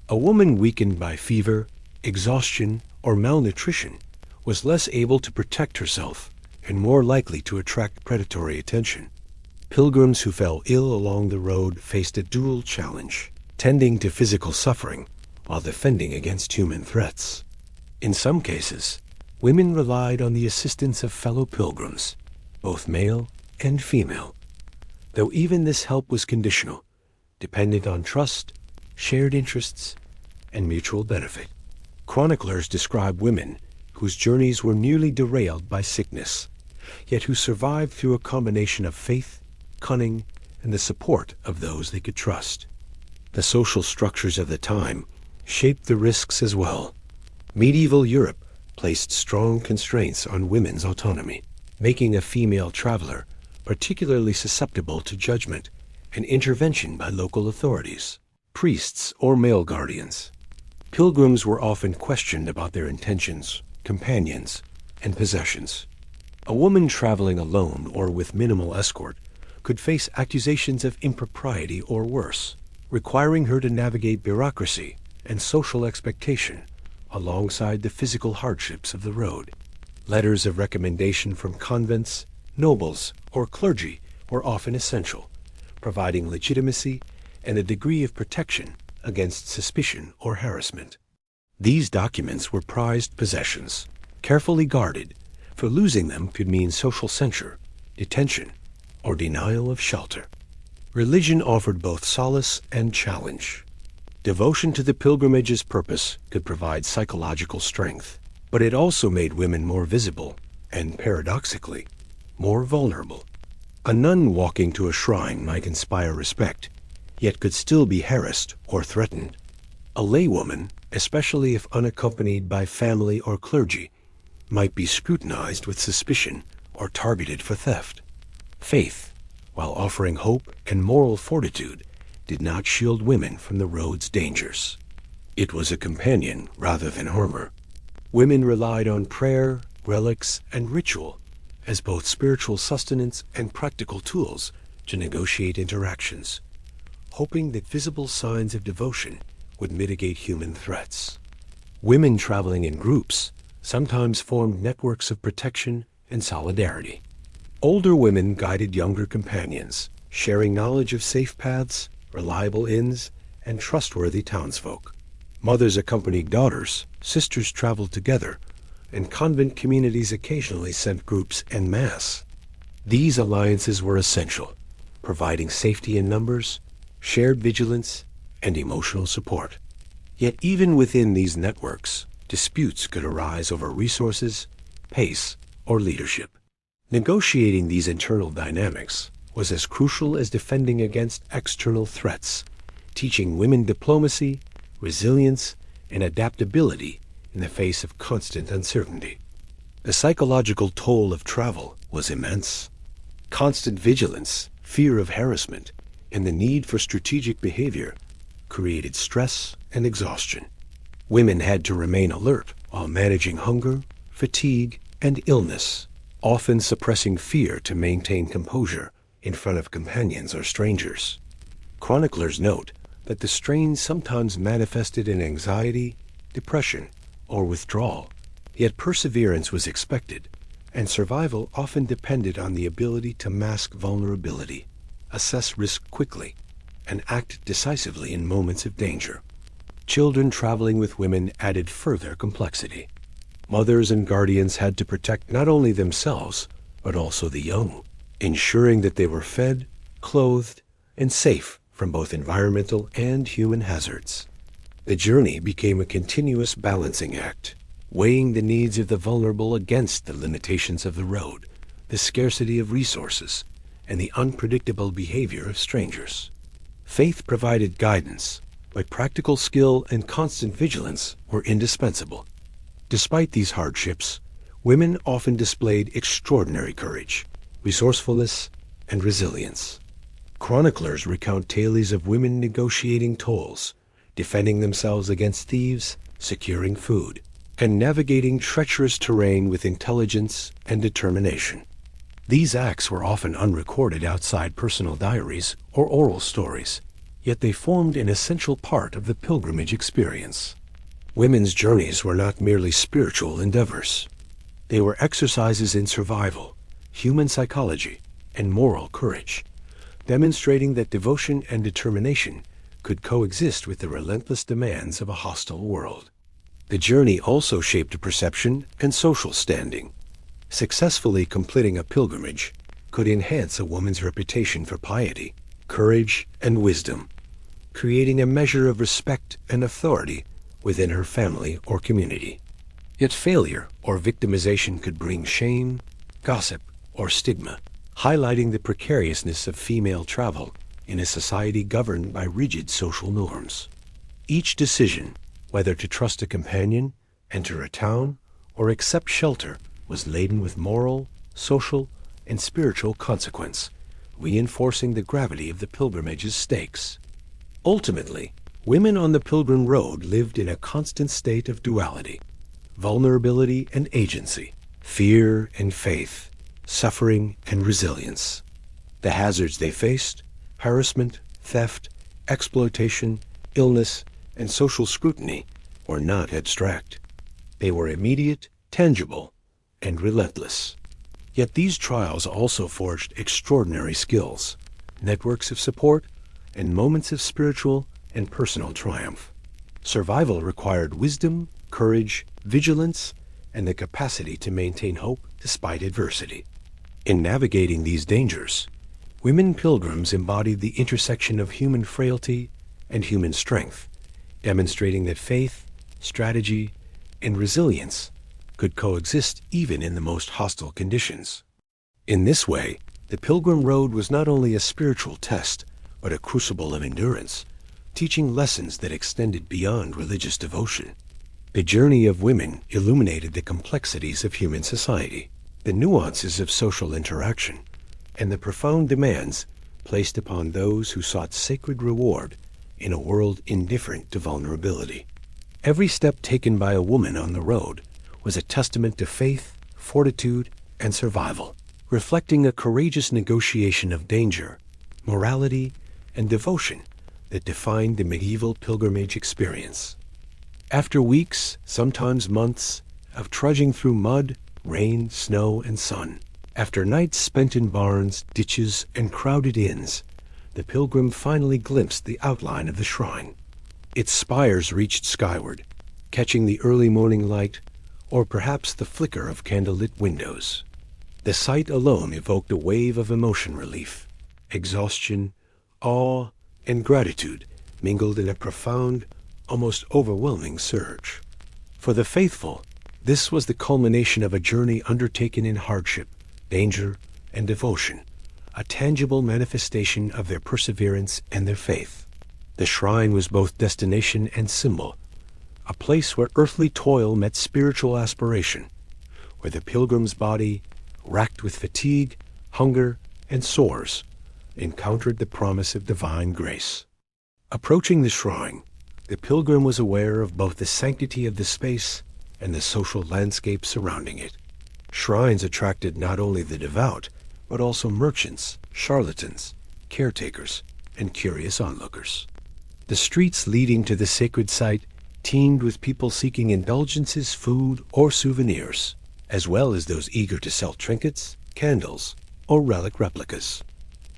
A woman weakened by fever, exhaustion, or malnutrition was less able to protect herself and more likely to attract predatory attention. Pilgrims who fell ill along the road faced a dual challenge, tending to physical suffering while defending against human threats. In some cases, women relied on the assistance of fellow pilgrims, both male and female, though even this help was conditional, dependent on trust, shared interests, and mutual benefit. Chroniclers describe women whose journeys were nearly derailed by sickness, yet who survived through a combination of faith, cunning, and the support of those they could trust. The social structures of the time shaped the risks as well. Medieval Europe placed strong constraints on women's autonomy, making a female traveler particularly susceptible to judgment and intervention by local authorities, priests, or male guardians. Pilgrims were often questioned about their intentions, companions, and possessions. A woman traveling alone or with minimal escort could face accusations of impropriety or worse, requiring her to navigate bureaucracy and social expectation alongside the physical hardships of the road. Letters of recommendation from convents, nobles, or clergy were often essential, providing legitimacy and a degree of protection against suspicion or harassment. These documents were prized possessions, carefully guarded, for losing them could mean social censure, detention, or denial of shelter. Religion offered both solace and challenge. Devotion to the pilgrimage's purpose could provide psychological strength, but it also made women more visible and, paradoxically, more vulnerable. A nun walking to a shrine might inspire respect, yet could still be harassed or threatened. A laywoman, especially if unaccompanied by family or clergy, might be scrutinized with suspicion or targeted for theft. Faith, while offering hope and moral fortitude, did not shield women from the road's dangers. It was a companion rather than armor. Women relied on prayer, relics, and ritual as both spiritual sustenance and practical tools to negotiate interactions, hoping that visible signs of devotion would mitigate human threats. Women traveling in groups sometimes formed networks of protection and solidarity. Older women guided younger companions, sharing knowledge of safe paths, reliable inns, and trustworthy townsfolk. Mothers accompanied daughters, sisters traveled together, and convent communities occasionally sent groups en masse. These alliances were essential, providing safety in numbers, shared vigilance, and emotional support. Yet even within these networks, disputes could arise over resources, pace, or leadership. Negotiating these internal dynamics was as crucial as defending against external threats, teaching women diplomacy, resilience, and adaptability in the face of constant uncertainty. The psychological toll of travel was immense. Constant vigilance, fear of harassment, and the need for strategic behavior created stress and exhaustion. Women had to remain alert while managing hunger, fatigue, and illness, often suppressing fear to maintain composure in front of companions or strangers. Chroniclers note that the strain sometimes manifested in anxiety, depression, or withdrawal, yet perseverance was expected, and survival often depended on the ability to mask vulnerability, assess risk quickly, and act decisively in moments of danger. Children traveling with women added further complexity. Mothers and guardians had to protect not only themselves, but also the young, ensuring that they were fed, clothed, and safe from both environmental and human hazards. The journey became a continuous balancing act, weighing the needs of the vulnerable against the limitations of the road, the scarcity of resources, and the unpredictable behavior of strangers. Faith provided guidance, but practical skill and constant vigilance were indispensable. Despite these hardships, Women often displayed extraordinary courage, resourcefulness, and resilience. Chroniclers recount tales of women negotiating tolls, defending themselves against thieves, securing food, and navigating treacherous terrain with intelligence and determination. These acts were often unrecorded outside personal diaries or oral stories, yet they formed an essential part of the pilgrimage experience. Women's journeys were not merely spiritual endeavors. They were exercises in survival, human psychology, and moral courage, demonstrating that devotion and determination could coexist with the relentless demands of a hostile world. The journey also shaped a perception and social standing. Successfully completing a pilgrimage could enhance a woman's reputation for piety, courage, and wisdom, creating a measure of respect and authority within her family or community. Yet failure or victimization could bring shame, gossip, or stigma, highlighting the precariousness of female travel in a society governed by rigid social norms. Each decision, whether to trust a companion, enter a town, or accept shelter, was laden with moral, social, and spiritual consequence, reinforcing the gravity of the pilgrimage's stakes. Ultimately, women on the Pilgrim Road lived in a constant state of duality, vulnerability and agency, fear and faith, suffering and resilience. The hazards they faced, harassment, theft, exploitation, illness, and social scrutiny, were not abstract. They were immediate, tangible, and relentless. Yet these trials also forged extraordinary skills, networks of support, and moments of spiritual and personal triumph. Survival required wisdom, courage, vigilance, and the capacity to maintain hope despite adversity. In navigating these dangers, women pilgrims embodied the intersection of human frailty and human strength, demonstrating that faith, strategy, and resilience could coexist even in the most hostile conditions. In this way, the Pilgrim Road was not only a spiritual test, but a crucible of endurance, teaching lessons that extended beyond religious devotion. The journey of women illuminated the complexities of human society, the nuances of social interaction, and the profound demands placed upon those who sought sacred reward in a world indifferent to vulnerability. Every step taken by a woman on the road was a testament to faith, fortitude, and survival, reflecting a courageous negotiation of danger, morality, and devotion that defined the medieval pilgrimage experience. After weeks, sometimes months, of trudging through mud, rain, snow, and sun, after nights spent in barns, ditches, and crowded inns, the pilgrim finally glimpsed the outline of the shrine. Its spires reached skyward, catching the early morning light, or perhaps the flicker of candlelit windows. The sight alone evoked a wave of emotion relief, exhaustion, awe, and gratitude mingled in a profound, almost overwhelming surge. For the faithful, this was the culmination of a journey undertaken in hardship, danger, and devotion, a tangible manifestation of their perseverance and their faith. The shrine was both destination and symbol, a place where earthly toil met spiritual aspiration, where the pilgrim's body, racked with fatigue, hunger, and sores, encountered the promise of divine grace. Approaching the shrine, the pilgrim was aware of both the sanctity of the space and the social landscape surrounding it. Shrines attracted not only the devout, but also merchants, charlatans, caretakers, and curious onlookers. The streets leading to the sacred site teemed with people seeking indulgences, food, or souvenirs, as well as those eager to sell trinkets, candles, or relic replicas.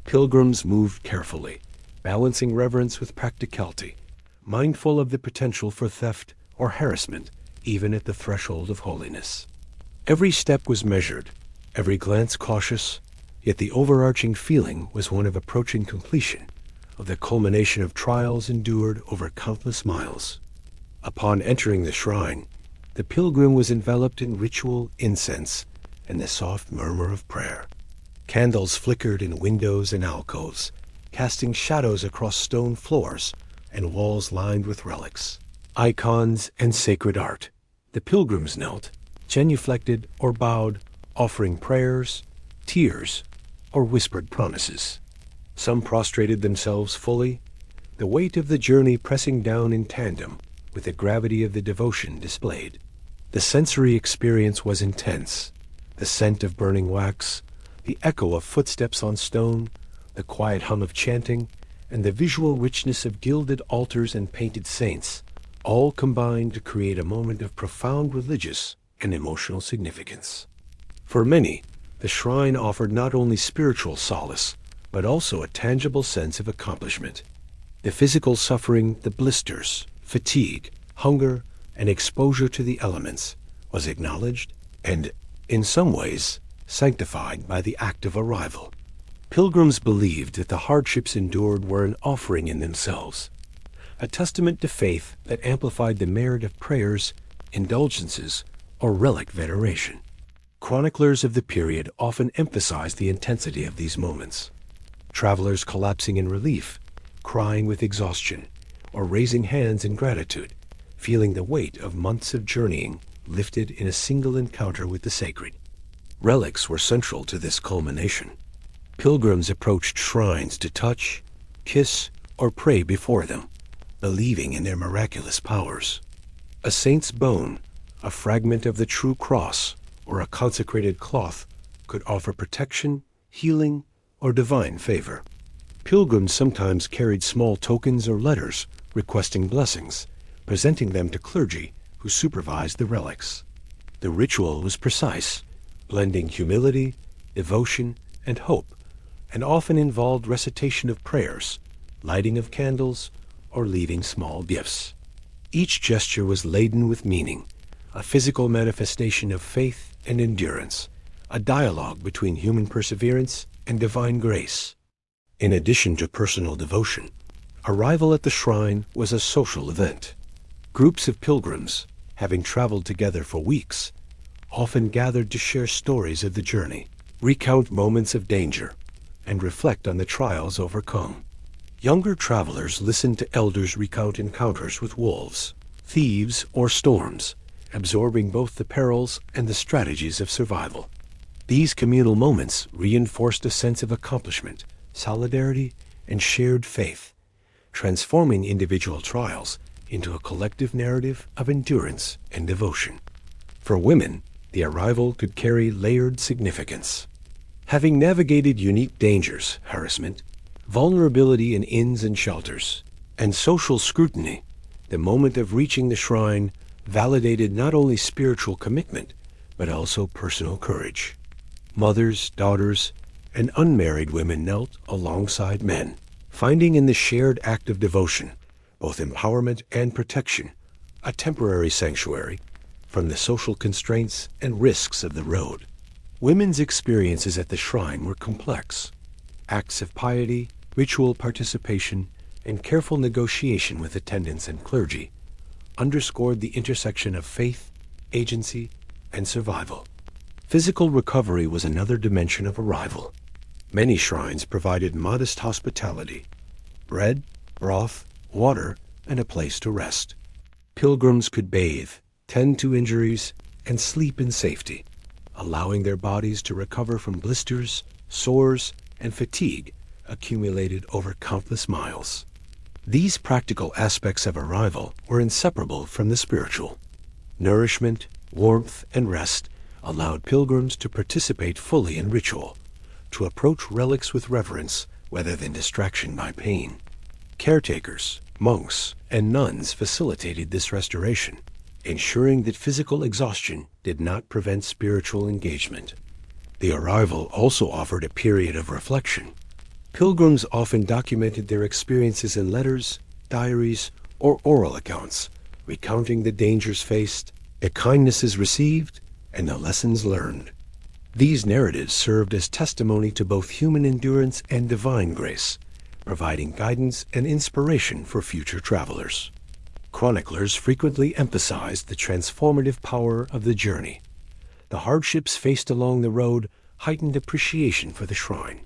Pilgrims moved carefully, balancing reverence with practicality, mindful of the potential for theft or harassment even at the threshold of holiness. Every step was measured, every glance cautious, yet the overarching feeling was one of approaching completion, of the culmination of trials endured over countless miles. Upon entering the shrine, the pilgrim was enveloped in ritual incense and the soft murmur of prayer. Candles flickered in windows and alcoves, casting shadows across stone floors and walls lined with relics, icons, and sacred art. The pilgrims knelt, genuflected or bowed, offering prayers, tears, or whispered promises. Some prostrated themselves fully, the weight of the journey pressing down in tandem with the gravity of the devotion displayed. The sensory experience was intense. The scent of burning wax, the echo of footsteps on stone, the quiet hum of chanting, and the visual richness of gilded altars and painted saints all combined to create a moment of profound religious and emotional significance. For many, the shrine offered not only spiritual solace, but also a tangible sense of accomplishment. The physical suffering, the blisters, fatigue, hunger, and exposure to the elements was acknowledged and, in some ways, sanctified by the act of arrival. Pilgrims believed that the hardships endured were an offering in themselves, a testament to faith that amplified the merit of prayers, indulgences, or relic veneration. Chroniclers of the period often emphasized the intensity of these moments. Travelers collapsing in relief, crying with exhaustion, or raising hands in gratitude, feeling the weight of months of journeying lifted in a single encounter with the sacred. Relics were central to this culmination. Pilgrims approached shrines to touch, kiss, or pray before them, believing in their miraculous powers. A saint's bone, a fragment of the true cross, or a consecrated cloth could offer protection, healing, or divine favor. Pilgrims sometimes carried small tokens or letters requesting blessings, presenting them to clergy who supervised the relics. The ritual was precise, blending humility, devotion, and hope, and often involved recitation of prayers, lighting of candles, or leaving small gifts. Each gesture was laden with meaning, a physical manifestation of faith and endurance, a dialogue between human perseverance and divine grace. In addition to personal devotion, arrival at the shrine was a social event. Groups of pilgrims, having traveled together for weeks, often gathered to share stories of the journey, recount moments of danger, and reflect on the trials overcome. Younger travelers listened to elders recount encounters with wolves, thieves, or storms, absorbing both the perils and the strategies of survival. These communal moments reinforced a sense of accomplishment, solidarity, and shared faith, transforming individual trials into a collective narrative of endurance and devotion. For women, the arrival could carry layered significance. Having navigated unique dangers, harassment, vulnerability in inns and shelters, and social scrutiny, the moment of reaching the shrine validated not only spiritual commitment, but also personal courage. Mothers, daughters, and unmarried women knelt alongside men, finding in the shared act of devotion both empowerment and protection, a temporary sanctuary from the social constraints and risks of the road. Women's experiences at the shrine were complex. Acts of piety, ritual participation, and careful negotiation with attendants and clergy underscored the intersection of faith, agency, and survival. Physical recovery was another dimension of arrival. Many shrines provided modest hospitality: bread, broth, water, and a place to rest. Pilgrims could bathe, tend to injuries, and sleep in safety, allowing their bodies to recover from blisters, sores, and fatigue accumulated over countless miles. These practical aspects of arrival were inseparable from the spiritual. Nourishment, warmth, and rest allowed pilgrims to participate fully in ritual, to approach relics with reverence rather than distraction by pain. Caretakers, monks, and nuns facilitated this restoration, ensuring that physical exhaustion did not prevent spiritual engagement. The arrival also offered a period of reflection. Pilgrims often documented their experiences in letters, diaries, or oral accounts, recounting the dangers faced, the kindnesses received, and the lessons learned. These narratives served as testimony to both human endurance and divine grace, providing guidance and inspiration for future travelers. Chroniclers frequently emphasized the transformative power of the journey. The hardships faced along the road heightened appreciation for the shrine,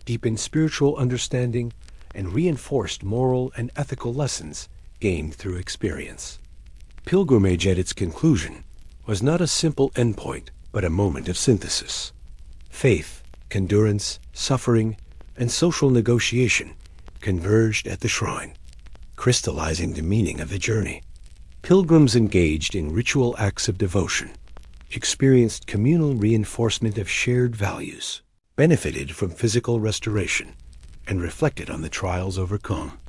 deepened spiritual understanding, and reinforced moral and ethical lessons gained through experience. Pilgrimage at its conclusion was not a simple endpoint, but a moment of synthesis. Faith, endurance, suffering, and social negotiation converged at the shrine, crystallizing the meaning of the journey. Pilgrims engaged in ritual acts of devotion, experienced communal reinforcement of shared values, benefited from physical restoration, and reflected on the trials overcome.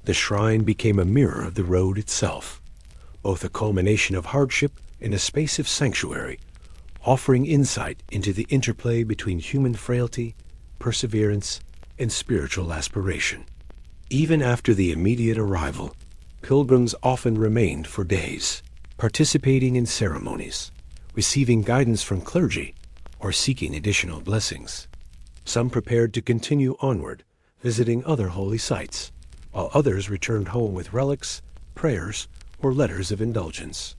The shrine became a mirror of the road itself, both a culmination of hardship and a space of sanctuary, offering insight into the interplay between human frailty, perseverance, and spiritual aspiration. Even after the immediate arrival, pilgrims often remained for days, participating in ceremonies, receiving guidance from clergy, or seeking additional blessings. Some prepared to continue onward, visiting other holy sites, while others returned home with relics, prayers, or letters of indulgence.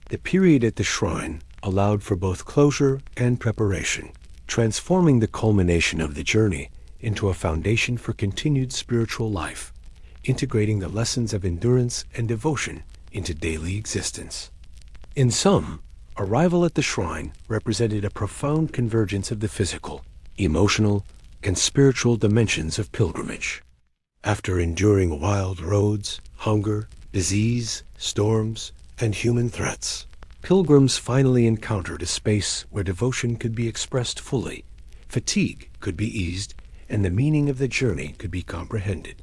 The period at the shrine allowed for both closure and preparation, transforming the culmination of the journey into a foundation for continued spiritual life, integrating the lessons of endurance and devotion into daily existence. In sum, arrival at the shrine represented a profound convergence of the physical, emotional, and spiritual dimensions of pilgrimage. After enduring wild roads, hunger, disease, storms, and human threats, pilgrims finally encountered a space where devotion could be expressed fully, fatigue could be eased, and the meaning of the journey could be comprehended.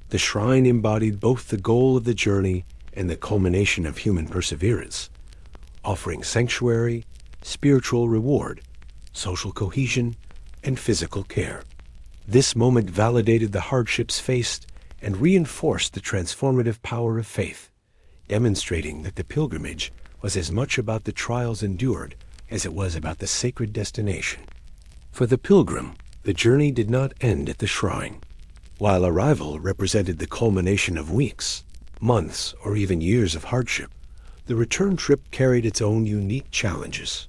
The shrine embodied both the goal of the journey and the culmination of human perseverance, offering sanctuary, spiritual reward, social cohesion, and physical care. This moment validated the hardships faced and reinforced the transformative power of faith, demonstrating that the pilgrimage was as much about the trials endured as it was about the sacred destination. For the pilgrim, the journey did not end at the shrine. While arrival represented the culmination of weeks, months, or even years of hardship, the return trip carried its own unique challenges.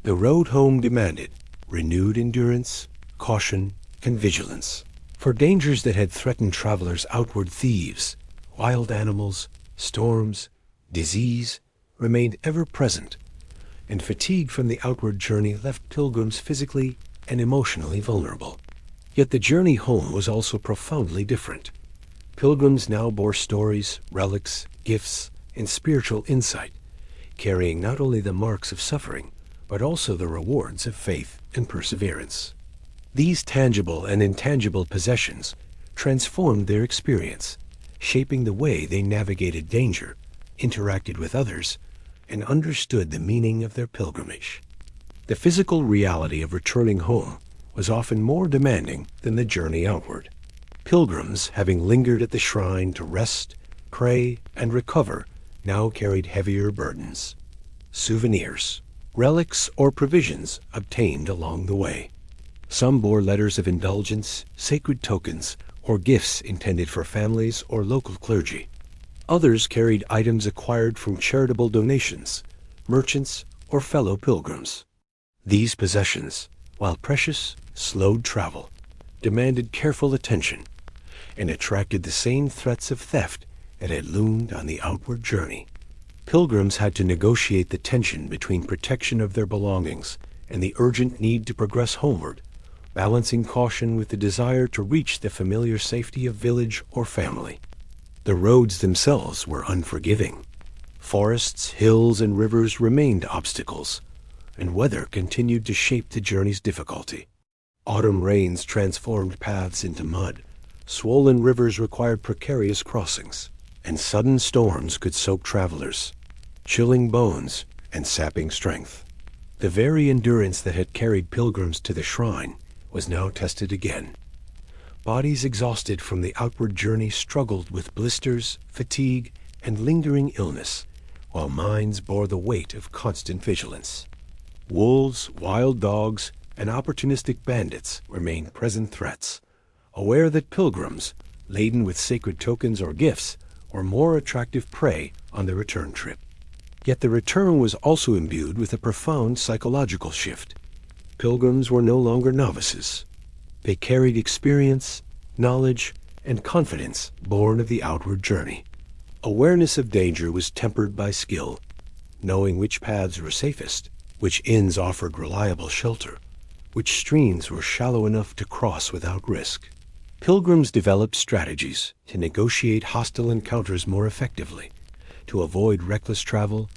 The road home demanded renewed endurance, caution, and vigilance. For dangers that had threatened travelers' outward thieves, wild animals, storms, disease remained ever present, and fatigue from the outward journey left pilgrims physically and emotionally vulnerable. Yet the journey home was also profoundly different. Pilgrims now bore stories, relics, gifts, and spiritual insight, carrying not only the marks of suffering, but also the rewards of faith and perseverance. These tangible and intangible possessions transformed their experience, shaping the way they navigated danger, interacted with others, and understood the meaning of their pilgrimage. The physical reality of returning home was often more demanding than the journey outward. Pilgrims, having lingered at the shrine to rest, pray, and recover, now carried heavier burdens. Souvenirs, relics, or provisions obtained along the way. Some bore letters of indulgence, sacred tokens, or gifts intended for families or local clergy. Others carried items acquired from charitable donations, merchants, or fellow pilgrims. These possessions, while precious, slowed travel, demanded careful attention, and attracted the same threats of theft that had loomed on the outward journey. Pilgrims had to negotiate the tension between protection of their belongings and the urgent need to progress homeward, balancing caution with the desire to reach the familiar safety of village or family. The roads themselves were unforgiving. Forests, hills, and rivers remained obstacles, and weather continued to shape the journey's difficulty. Autumn rains transformed paths into mud, swollen rivers required precarious crossings, and sudden storms could soak travelers, chilling bones and sapping strength. The very endurance that had carried pilgrims to the shrine was now tested again. Bodies exhausted from the outward journey struggled with blisters, fatigue, and lingering illness, while minds bore the weight of constant vigilance. Wolves, wild dogs, and opportunistic bandits remained present threats, aware that pilgrims, laden with sacred tokens or gifts, were more attractive prey on the return trip. Yet the return was also imbued with a profound psychological shift. Pilgrims were no longer novices. They carried experience, knowledge, and confidence born of the outward journey. Awareness of danger was tempered by skill. knowing which paths were safest, which inns offered reliable shelter, which streams were shallow enough to cross without risk. Pilgrims developed strategies to negotiate hostile encounters more effectively, to avoid reckless travel,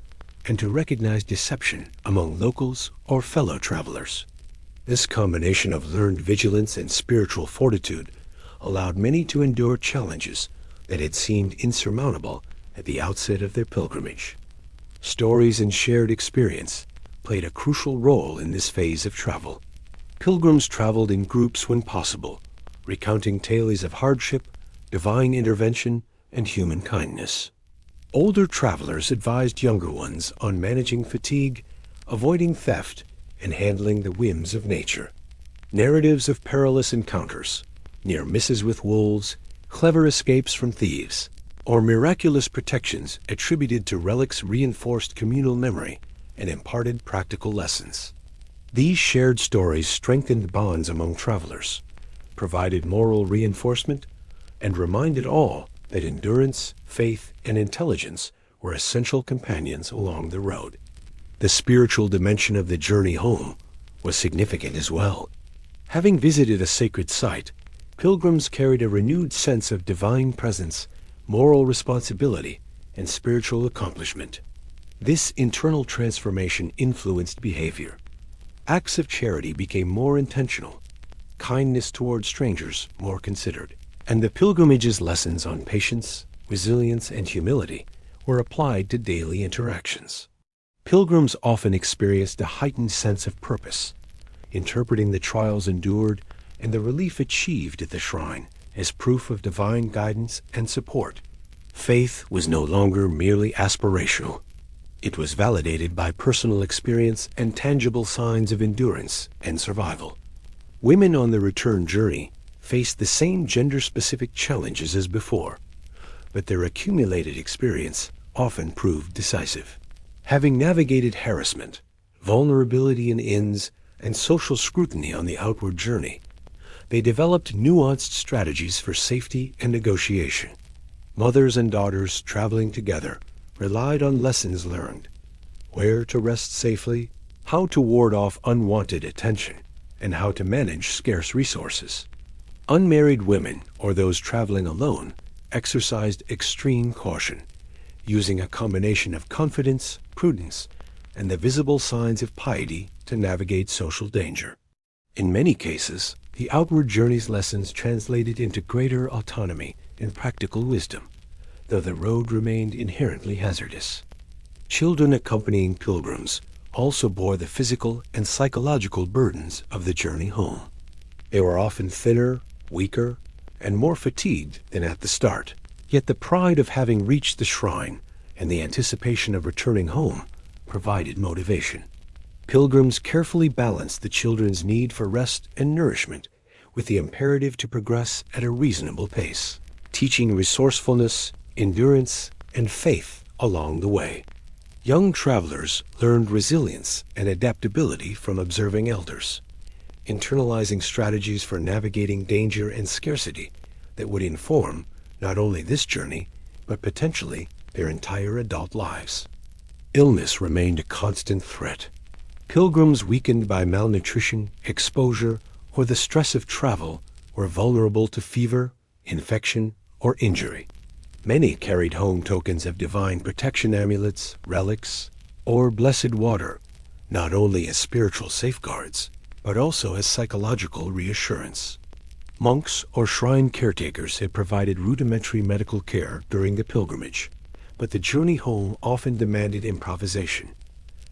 and to recognize deception among locals or fellow travelers. This combination of learned vigilance and spiritual fortitude allowed many to endure challenges that had seemed insurmountable at the outset of their pilgrimage. Stories and shared experience played a crucial role in this phase of travel. Pilgrims traveled in groups when possible, recounting tales of hardship, divine intervention, and human kindness. Older travelers advised younger ones on managing fatigue, avoiding theft, and handling the whims of nature. Narratives of perilous encounters, near misses with wolves, clever escapes from thieves, or miraculous protections attributed to relics reinforced communal memory and imparted practical lessons. These shared stories strengthened bonds among travelers, provided moral reinforcement, and reminded all that endurance, faith, and intelligence were essential companions along the road. The spiritual dimension of the journey home was significant as well. Having visited a sacred site, pilgrims carried a renewed sense of divine presence, moral responsibility, and spiritual accomplishment. This internal transformation influenced behavior. Acts of charity became more intentional, kindness toward strangers more considered, and the pilgrimage's lessons on patience, resilience, and humility were applied to daily interactions. Pilgrims often experienced a heightened sense of purpose, interpreting the trials endured and the relief achieved at the shrine as proof of divine guidance and support. Faith was no longer merely aspirational. It was validated by personal experience and tangible signs of endurance and survival. Women on the return journey faced the same gender-specific challenges as before, but their accumulated experience often proved decisive. Having navigated harassment, vulnerability in inns, and social scrutiny on the outward journey, they developed nuanced strategies for safety and negotiation. Mothers and daughters traveling together relied on lessons learned: where to rest safely, how to ward off unwanted attention, and how to manage scarce resources. Unmarried women or those traveling alone exercised extreme caution, using a combination of confidence, prudence, and the visible signs of piety to navigate social danger. In many cases, the outward journey's lessons translated into greater autonomy and practical wisdom, though the road remained inherently hazardous. Children accompanying pilgrims also bore the physical and psychological burdens of the journey home. They were often thinner, weaker, and more fatigued than at the start. Yet the pride of having reached the shrine and the anticipation of returning home provided motivation. Pilgrims carefully balanced the children's need for rest and nourishment with the imperative to progress at a reasonable pace, teaching resourcefulness, endurance, and faith along the way. Young travelers learned resilience and adaptability from observing elders, internalizing strategies for navigating danger and scarcity that would inform not only this journey, but potentially their entire adult lives. Illness remained a constant threat. Pilgrims weakened by malnutrition, exposure, or the stress of travel were vulnerable to fever, infection, or injury. Many carried home tokens of divine protection amulets, relics, or blessed water, not only as spiritual safeguards, but also as psychological reassurance. Monks or shrine caretakers had provided rudimentary medical care during the pilgrimage, but the journey home often demanded improvisation,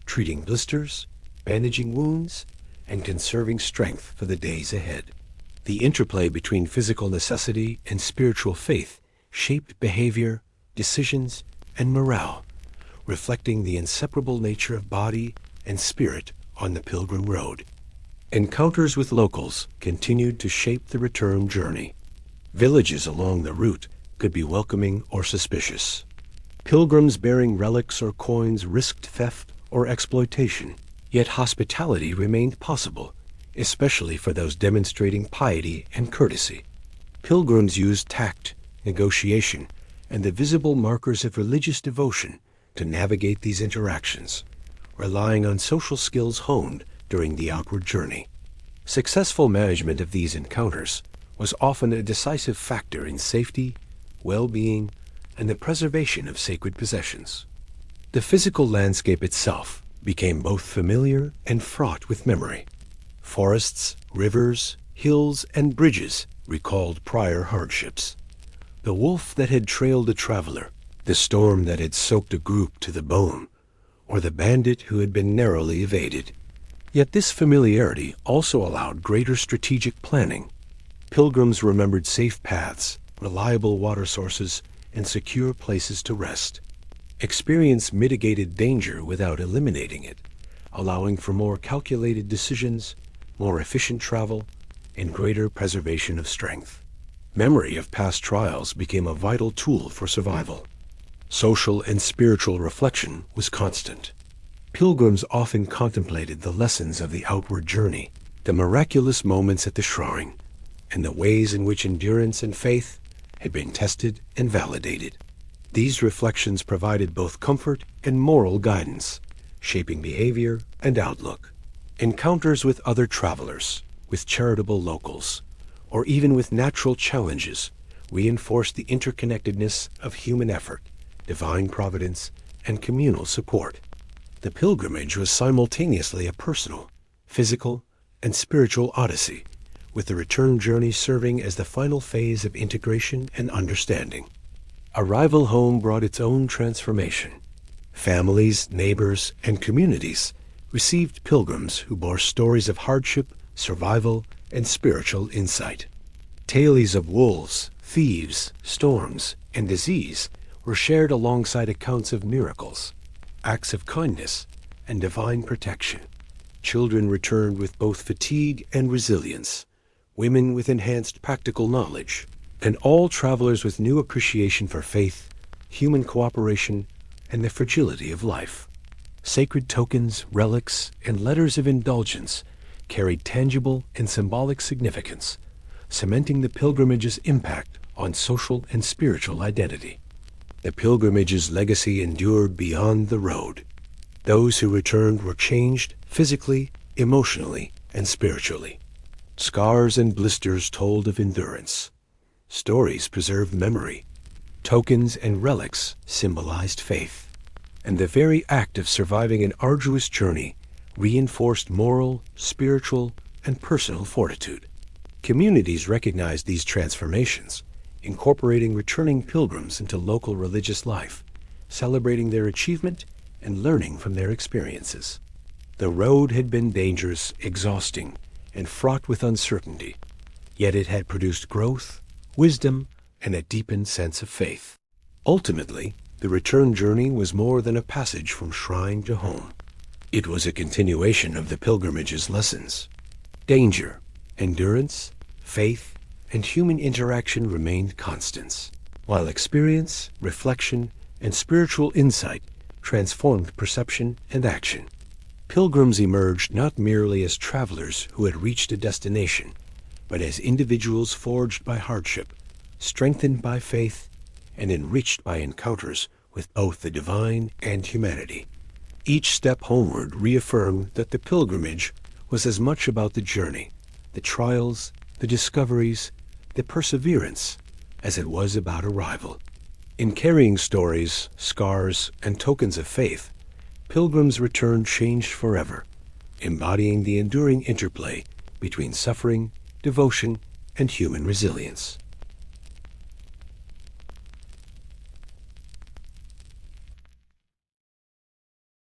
treating blisters, bandaging wounds, and conserving strength for the days ahead. The interplay between physical necessity and spiritual faith shaped behavior, decisions, and morale, reflecting the inseparable nature of body and spirit on the pilgrim road. Encounters with locals continued to shape the return journey. Villages along the route could be welcoming or suspicious. Pilgrims bearing relics or coins risked theft or exploitation, yet hospitality remained possible, especially for those demonstrating piety and courtesy. Pilgrims used tact, negotiation, and the visible markers of religious devotion to navigate these interactions, relying on social skills honed during the outward journey. Successful management of these encounters was often a decisive factor in safety, well-being, and the preservation of sacred possessions. The physical landscape itself became both familiar and fraught with memory. Forests, rivers, hills, and bridges recalled prior hardships. The wolf that had trailed a traveler, the storm that had soaked a group to the bone, or the bandit who had been narrowly evaded. Yet this familiarity also allowed greater strategic planning. Pilgrims remembered safe paths, reliable water sources, and secure places to rest. Experience mitigated danger without eliminating it, allowing for more calculated decisions, more efficient travel, and greater preservation of strength. Memory of past trials became a vital tool for survival. Social and spiritual reflection was constant. Pilgrims often contemplated the lessons of the outward journey, the miraculous moments at the shrine, and the ways in which endurance and faith had been tested and validated. These reflections provided both comfort and moral guidance, shaping behavior and outlook. Encounters with other travelers, with charitable locals, or even with natural challenges reinforced the interconnectedness of human effort, divine providence, and communal support. The pilgrimage was simultaneously a personal, physical, and spiritual odyssey, with the return journey serving as the final phase of integration and understanding. Arrival home brought its own transformation. Families, neighbors, and communities received pilgrims who bore stories of hardship, survival, and spiritual insight. Tales of wolves, thieves, storms, and disease were shared alongside accounts of miracles, acts of kindness, and divine protection. Children returned with both fatigue and resilience, women with enhanced practical knowledge, and all travelers with new appreciation for faith, human cooperation, and the fragility of life. Sacred tokens, relics, and letters of indulgence carried tangible and symbolic significance, cementing the pilgrimage's impact on social and spiritual identity. The pilgrimage's legacy endured beyond the road. Those who returned were changed physically, emotionally, and spiritually. Scars and blisters told of endurance. Stories preserved memory. Tokens and relics symbolized faith. And the very act of surviving an arduous journey reinforced moral, spiritual, and personal fortitude. Communities recognized these transformations, incorporating returning pilgrims into local religious life, celebrating their achievement and learning from their experiences. The road had been dangerous, exhausting, and fraught with uncertainty, yet it had produced growth, wisdom, and a deepened sense of faith. Ultimately, the return journey was more than a passage from shrine to home. It was a continuation of the pilgrimage's lessons. Danger, endurance, faith, and human interaction remained constants, while experience, reflection, and spiritual insight transformed perception and action. Pilgrims emerged not merely as travelers who had reached a destination, but as individuals forged by hardship, strengthened by faith, and enriched by encounters with both the divine and humanity. Each step homeward reaffirmed that the pilgrimage was as much about the journey, the trials, the discoveries, the perseverance, as it was about arrival. In carrying stories, scars, and tokens of faith, pilgrims returned changed forever, embodying the enduring interplay between suffering, devotion, and human resilience.